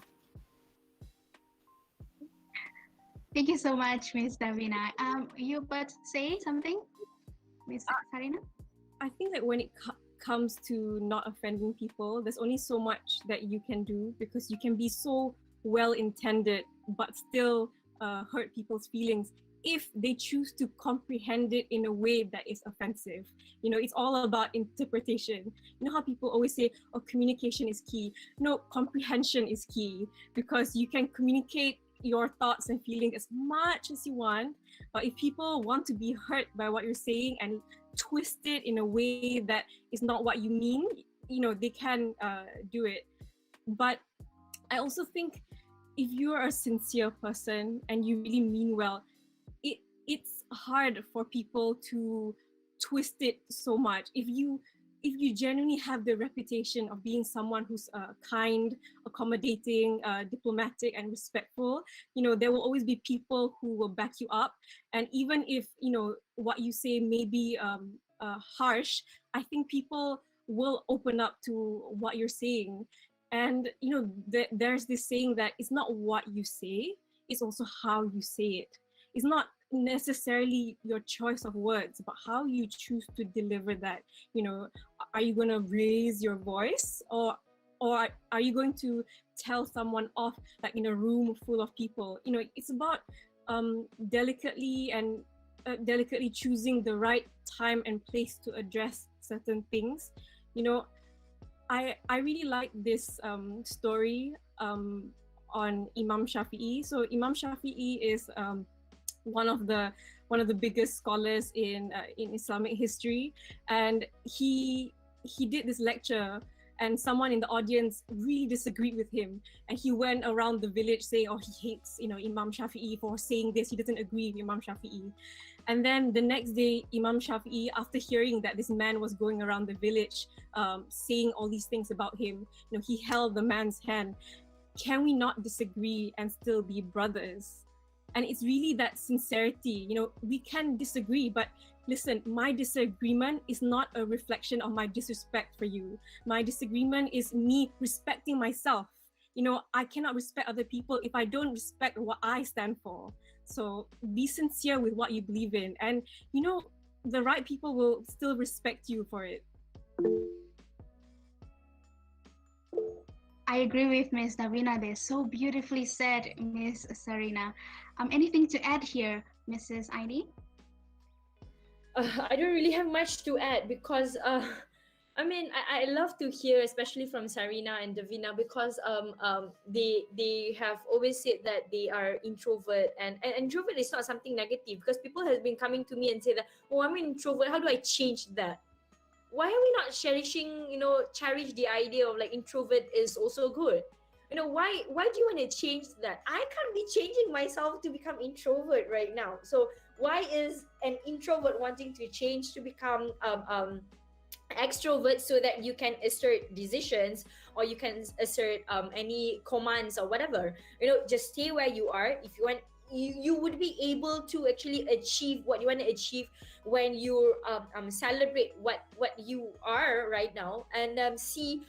Thank you so much, Ms. Davina. You about to say something, Ms. Sarina? I think that when it comes to not offending people, there's only so much that you can do, because you can be so well intended but still hurt people's feelings if they choose to comprehend it in a way that is offensive. It's all about interpretation. You know how people always say, oh, communication is key. No, comprehension is key, because you can communicate your thoughts and feelings as much as you want, but if people want to be hurt by what you're saying and twist it in a way that is not what you mean, they can do it. But I also think if you are a sincere person and you really mean well, it's hard for people to twist it so much. If if you genuinely have the reputation of being someone who's kind, accommodating, diplomatic, and respectful, there will always be people who will back you up. And even if what you say may be harsh, I think people will open up to what you're saying. And there's this saying that it's not what you say, it's also how you say it. It's not necessarily your choice of words, but how you choose to deliver that. Are you going to raise your voice, or are you going to tell someone off, like in a room full of people? It's about delicately choosing the right time and place to address certain things. I really like this story on Imam Shafi'i. So Imam Shafi'i is one of the biggest scholars in Islamic history, and he did this lecture, and someone in the audience really disagreed with him, and he went around the village saying, oh, he hates Imam Shafi'i for saying this, he doesn't agree with Imam Shafi'i. And then the next day, Imam Shafi'i, after hearing that this man was going around the village saying all these things about him, he held the man's hand. Can we not disagree and still be brothers? And it's really that sincerity. We can disagree, but listen, my disagreement is not a reflection of my disrespect for you. My disagreement is me respecting myself. I cannot respect other people if I don't respect what I stand for. So be sincere with what you believe in, and the right people will still respect you for it. I agree with Ms. Davina there. So beautifully said, Ms. Sarina. Anything to add here, Mrs. Aini? I don't really have much to add because I love to hear, especially from Sarina and Davina, because they have always said that they are introvert, and introvert is not something negative, because people have been coming to me and say that, oh, I'm an introvert, how do I change that? Why are we not cherish the idea of like introvert is also good? Why do you want to change that? I can't be changing myself to become introvert right now. So why is an introvert wanting to change to become extrovert, so that you can assert decisions, or you can assert any commands or whatever? Just stay where you are. If you want, you would be able to actually achieve what you want to achieve when you celebrate what you are right now, and see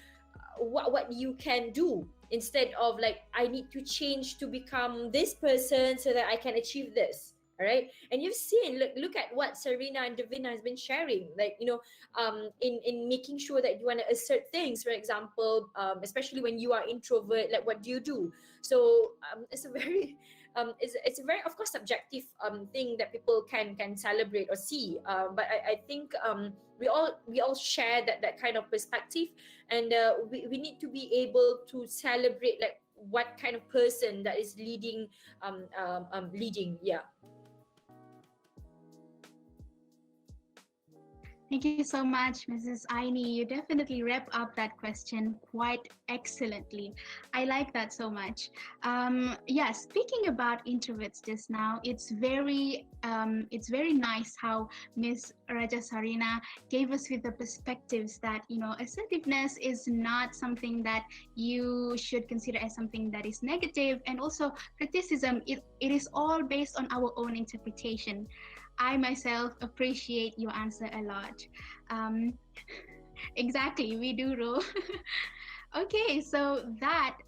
what you can do, instead of like, I need to change to become this person so that I can achieve this. All right. And you've seen, look at what Sarina and Davina has been sharing, like, in making sure that you want to assert things, for example, especially when you are introvert, like what do you do? So it's a very it's a very, of course, subjective thing that people can celebrate or see, but I think we all share that kind of perspective, and we need to be able to celebrate like what kind of person that is leading. Yeah. Thank you so much, Mrs. Aini. You definitely wrap up that question quite excellently. I like that so much. Yeah, speaking about introverts just now, it's very nice how Ms. Raja Sarina gave us with the perspectives that, assertiveness is not something that you should consider as something that is negative, and also criticism, it is all based on our own interpretation. I myself appreciate your answer a lot. Exactly, we do, Ro. Okay, so that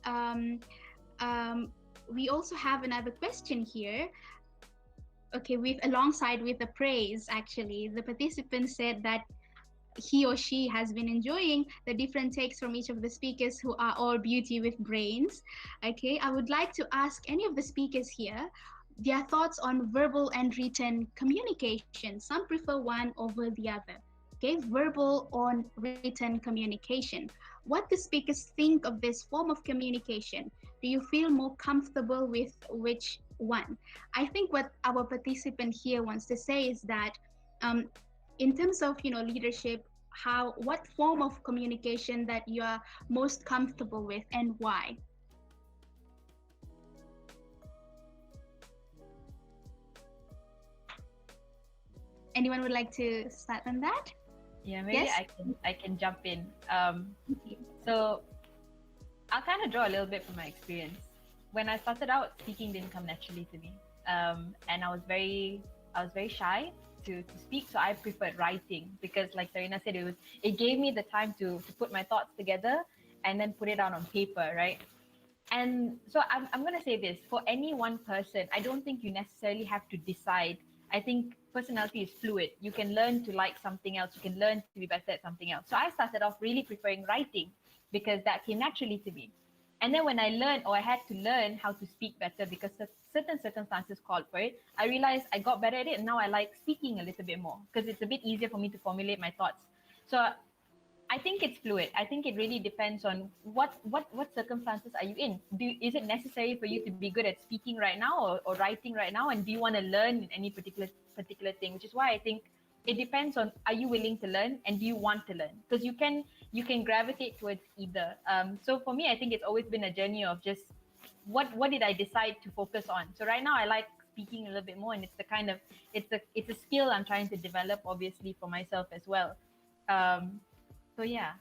we also have another question here. Okay, alongside with the praise, actually, the participant said that he or she has been enjoying the different takes from each of the speakers, who are all beauty with brains. Okay, I would like to ask any of the speakers here their thoughts on verbal and written communication. Some prefer one over the other. Okay, verbal or written communication. What the speakers think of this form of communication? Do you feel more comfortable with which one? I think what our participant here wants to say is that in terms of leadership, what form of communication that you are most comfortable with, and why? Anyone would like to start on that? Yeah, maybe Yes. I can jump in. So I'll kind of draw a little bit from my experience. When I started out, speaking didn't come naturally to me, and I was very shy to speak. So I preferred writing because, like Sarina said, it gave me the time to put my thoughts together and then put it out on paper, right? And so I'm going to say this for any one person, I don't think you necessarily have to decide. I think personality is fluid. You can learn to like something else, you can learn to be better at something else. So I started off really preferring writing because that came naturally to me. And then when I learned, or I had to learn how to speak better because certain circumstances called for it, I realized I got better at it. And now I like speaking a little bit more because it's a bit easier for me to formulate my thoughts. So I think it's fluid. I think it really depends on what circumstances are you in. Is it necessary for you to be good at speaking right now or writing right now, and do you want to learn in any particular thing? Which is why I think it depends on, are you willing to learn and do you want to learn? Because you can gravitate towards either. So for me, I think it's always been a journey of just what did I decide to focus on. So right now I like speaking a little bit more, and it's the kind of it's a skill I'm trying to develop, obviously, for myself as well. So yeah.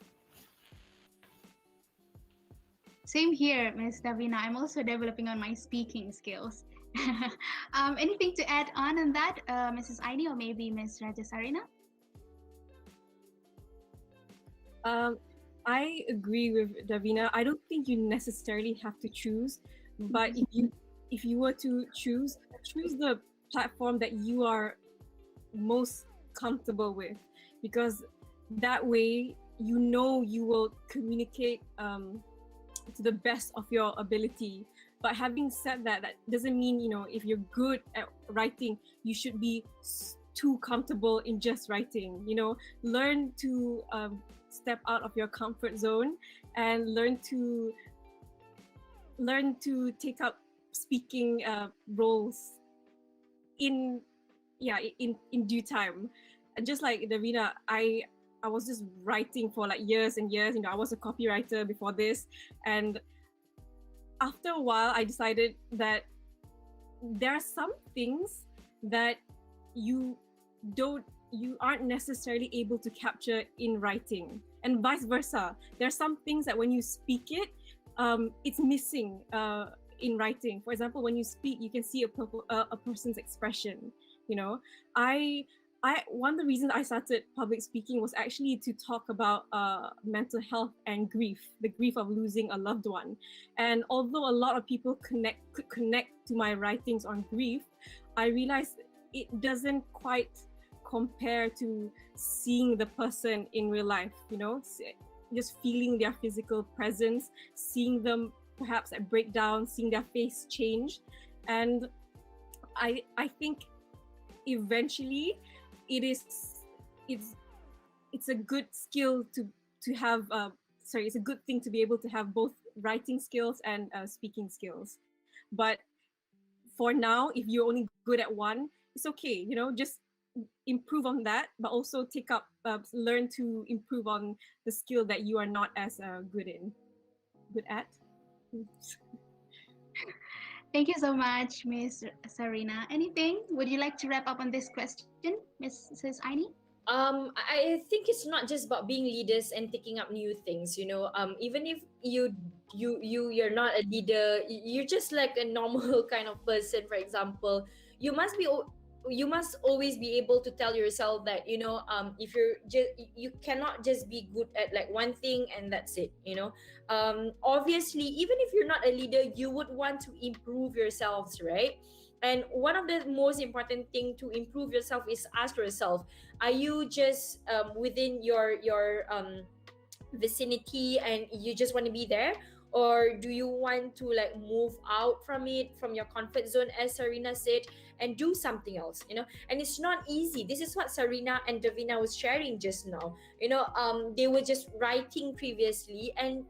Same here, Miss Davina. I'm also developing on my speaking skills. Anything to add on that, Mrs. Aini, or maybe Miss Rajasarina? I agree with Davina. I don't think you necessarily have to choose, but if you were to choose the platform that you are most comfortable with, because that way you know you will communicate to the best of your ability. But having said that, that doesn't mean, you know, if you're good at writing, you should be too comfortable in just writing. You know, learn to step out of your comfort zone and learn to take up speaking roles in due time. And just like Davina, I was just writing for like years and years. You know, I was a copywriter before this, and after a while, I decided that there are some things that you aren't necessarily able to capture in writing, and vice versa. There are some things that when you speak it, it's missing in writing. For example, when you speak, you can see a person's expression. You know, one of the reasons I started public speaking was actually to talk about mental health and grief, the grief of losing a loved one. And although a lot of people could connect to my writings on grief, I realized it doesn't quite compare to seeing the person in real life, you know, just feeling their physical presence, seeing them perhaps at breakdown, seeing their face change. And I think eventually it's a good skill to have it's a good thing to be able to have both writing skills and speaking skills. But for now, if you're only good at one, it's okay, you know, just improve on that, but also take up learn to improve on the skill that you are not as good at. Thank you so much, Miss Sarina. Anything? Would you like to wrap up on this question, Mrs. Aini? I think it's not just about being leaders and taking up new things, you know. Even if you're not a leader, you're just like a normal kind of person, for example, you must be you must always be able to tell yourself that, you know, if you're just, you cannot just be good at like one thing and that's it, you know. Obviously, even if you're not a leader, you would want to improve yourselves, right? And one of the most important thing to improve yourself is ask yourself, are you just within your vicinity and you just want to be there, or do you want to like move out from it, from your comfort zone, as Sarina said, and do something else, you know? And it's not easy. This is what Sarina and Davina was sharing just now, you know. They were just writing previously, and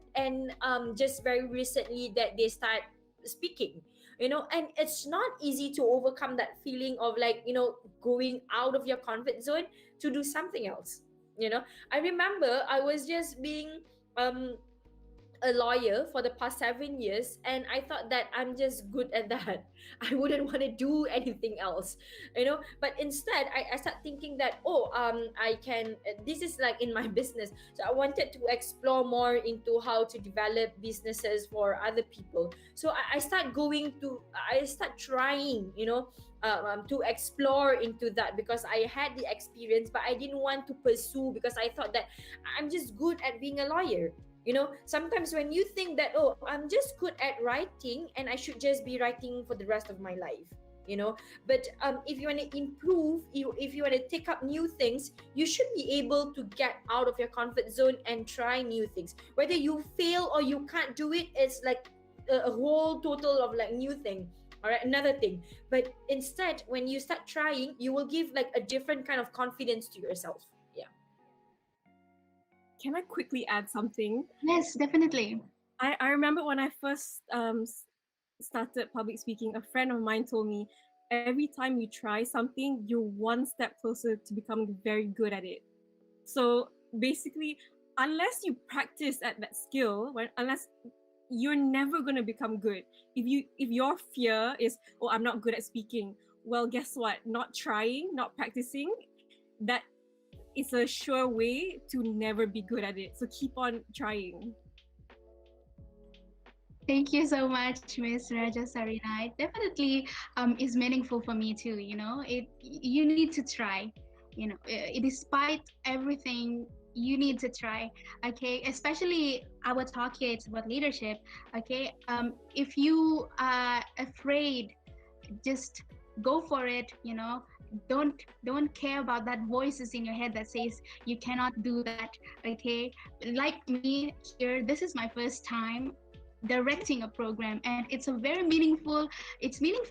just very recently that they start speaking, you know. And it's not easy to overcome that feeling of like, you know, going out of your comfort zone to do something else, you know. I remember I was just being a lawyer for the past 7 years, and I thought that I'm just good at that. I wouldn't want to do anything else, But instead, I start thinking that, oh, I can. This is like in my business, so I wanted to explore more into how to develop businesses for other people. So I start trying, to explore into that, because I had the experience, but I didn't want to pursue because I thought that I'm just good at being a lawyer. Sometimes when you think that, oh, I'm just good at writing and I should just be writing for the rest of my life, but if you want to improve, if you want to take up new things, you should be able to get out of your comfort zone and try new things. Whether you fail or you can't do it, it's like a whole total of like new thing. All right, another thing. But instead, when you start trying, you will give like a different kind of confidence to yourself. Yeah. Can I quickly add something? Yes, definitely. I remember when I first started public speaking, a friend of mine told me, every time you try something, you're one step closer to becoming very good at it. So basically, unless you practice at that skill, unless you're never going to become good. If your fear is, oh, I'm not good at speaking, well, guess what? Not trying, not practicing, that is a sure way to never be good at it. So keep on trying. Thank you so much, Miss Raja Sarina. It definitely is meaningful for me too. You need to try. Despite everything, you need to try. Okay, especially our talk here, it's about leadership. Okay, if you are afraid, just go for it. Don't care about that voices in your head that says you cannot do that. Okay, like me here, this is my first time directing a program, and it's meaningful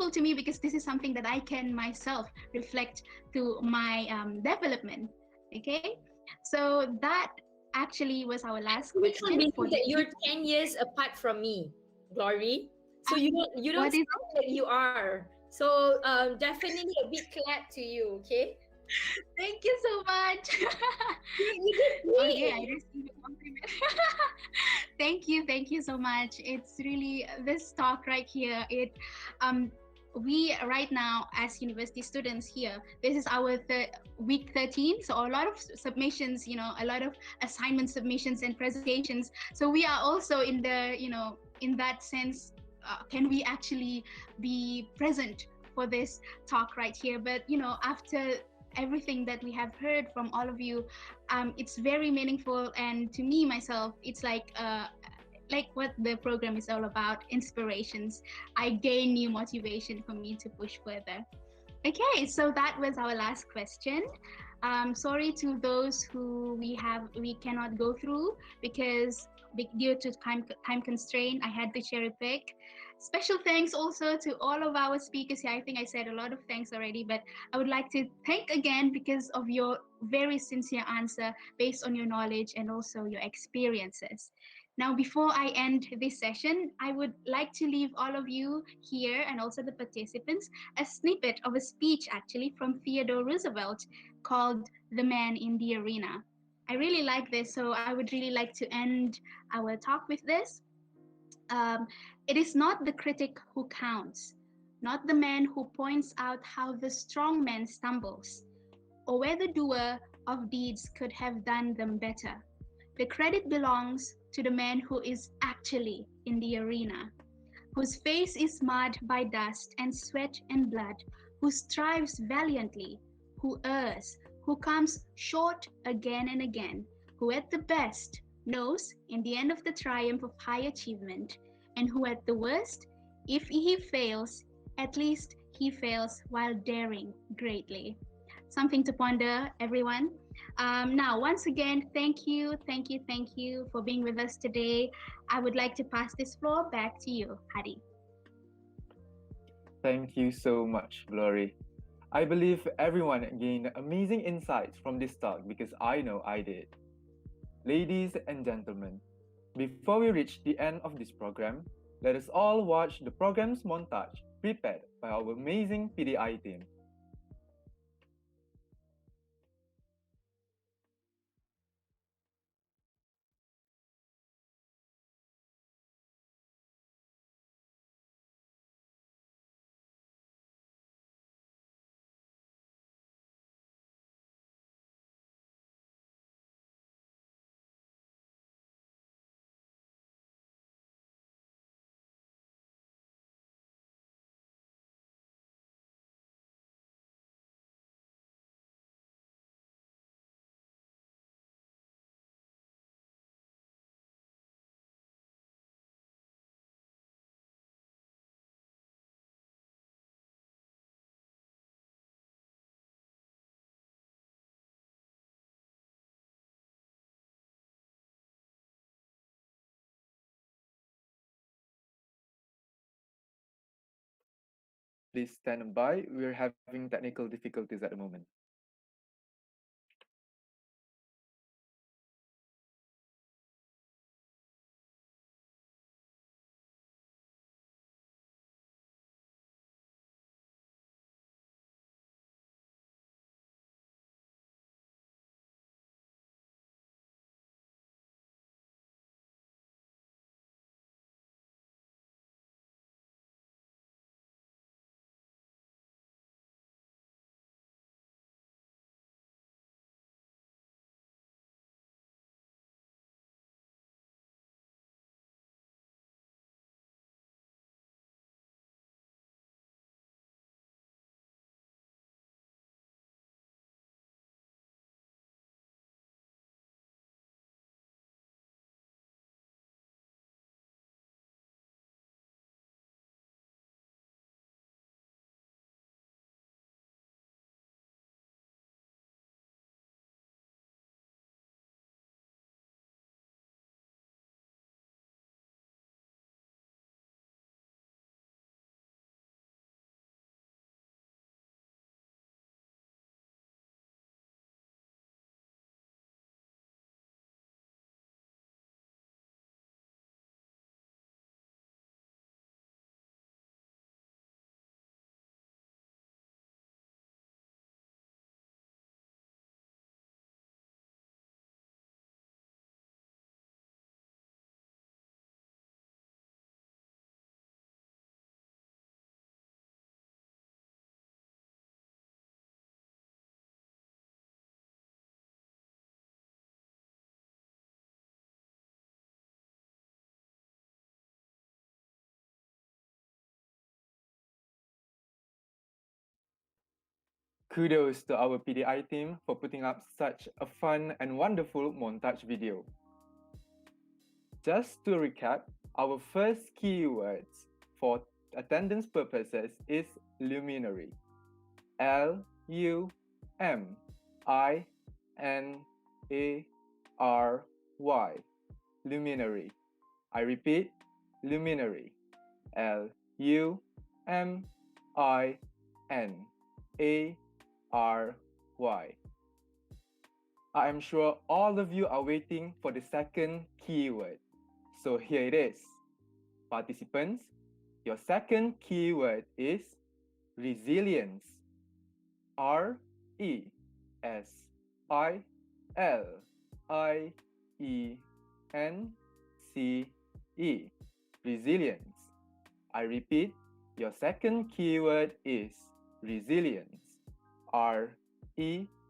to me because this is something that I can myself reflect to my development. Okay, so that actually was our last We can't question for believe the that you're 10 years apart from me, Glory. So you don't what is sound like you are. So definitely a big clap to you, okay? thank you so much. You did Okay, I great. received a compliment. Thank you so much. It's really this talk right here. Um we right now as university students here, this is our week 13, so a lot of submissions, a lot of assignment submissions and presentations. So we are also in the, in that sense, can we actually be present for this talk right here? But after everything that we have heard from all of you, it's very meaningful, and to me myself, it's like what the program is all about, inspirations. I gain new motivation for me to push further. Okay, so that was our last question. Sorry to those who we cannot go through because due to time constraint, I had to cherry pick. Special thanks also to all of our speakers here. I think I said a lot of thanks already, but I would like to thank again because of your very sincere answer based on your knowledge and also your experiences. Now, before I end this session, I would like to leave all of you here and also the participants a snippet of a speech actually from Theodore Roosevelt called The Man in the Arena. I really like this, so I would really like to end our talk with this. Um, it is not the critic who counts, not the man who points out how the strong man stumbles, or where the doer of deeds could have done them better. The credit belongs to the man who is actually in the arena, whose face is marred by dust and sweat and blood, who strives valiantly, who errs, who comes short again and again, who at the best knows in the end of the triumph of high achievement, and who at the worst, if he fails, at least he fails while daring greatly. Something to ponder, everyone. Now, once again, thank you for being with us today. I would like to pass this floor back to you, Hadi. Thank you so much, Glory. I believe everyone gained amazing insights from this talk because I know I did. Ladies and gentlemen, before we reach the end of this program, let us all watch the program's montage prepared by our amazing PDI team. Please stand by. We're having technical difficulties at the moment. Kudos to our PDI team for putting up such a fun and wonderful montage video. Just to recap, our first keywords for attendance purposes is luminary. Luminary. Luminary. I repeat, luminary. Luminary. I am sure all of you are waiting for the second keyword. So here it is. Participants, your second keyword is resilience. Resilience. Resilience. I repeat, your second keyword is resilience. Resilience.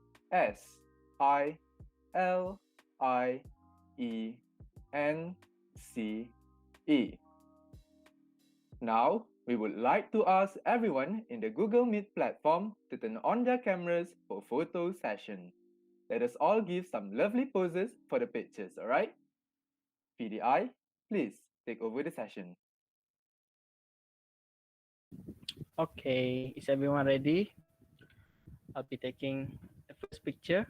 Now, we would like to ask everyone in the Google Meet platform to turn on their cameras for photo session. Let us all give some lovely poses for the pictures, alright? PDI, please take over the session. Okay, is everyone ready? I'll be taking the first picture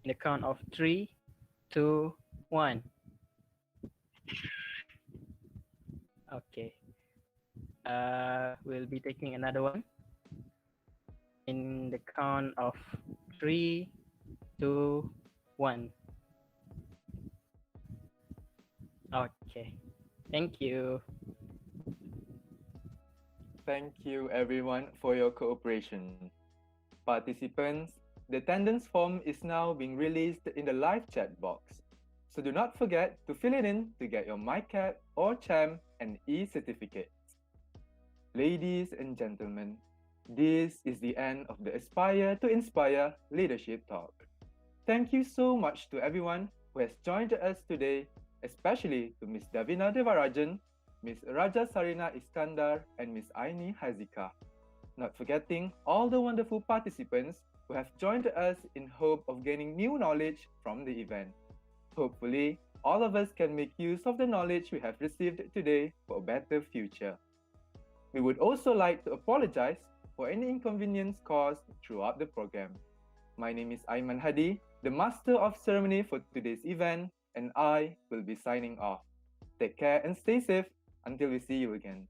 in the count of 3, 2, 1. Okay. We'll be taking another one in the count of 3, 2, 1. Okay. Thank you. Thank you everyone for your cooperation. Participants, the attendance form is now being released in the live chat box. So do not forget to fill it in to get your MyCat or CHAM and e-certificates. Ladies and gentlemen, this is the end of the Aspire to Inspire Leadership Talk. Thank you so much to everyone who has joined us today, especially to Ms. Davina Devarajan, Ms. Raja Sarina Iskandar, and Ms. Aini Hazika. Not forgetting all the wonderful participants who have joined us in hope of gaining new knowledge from the event. Hopefully, all of us can make use of the knowledge we have received today for a better future. We would also like to apologize for any inconvenience caused throughout the program. My name is Aiman Hadi, the Master of Ceremony for today's event, and I will be signing off. Take care and stay safe until we see you again.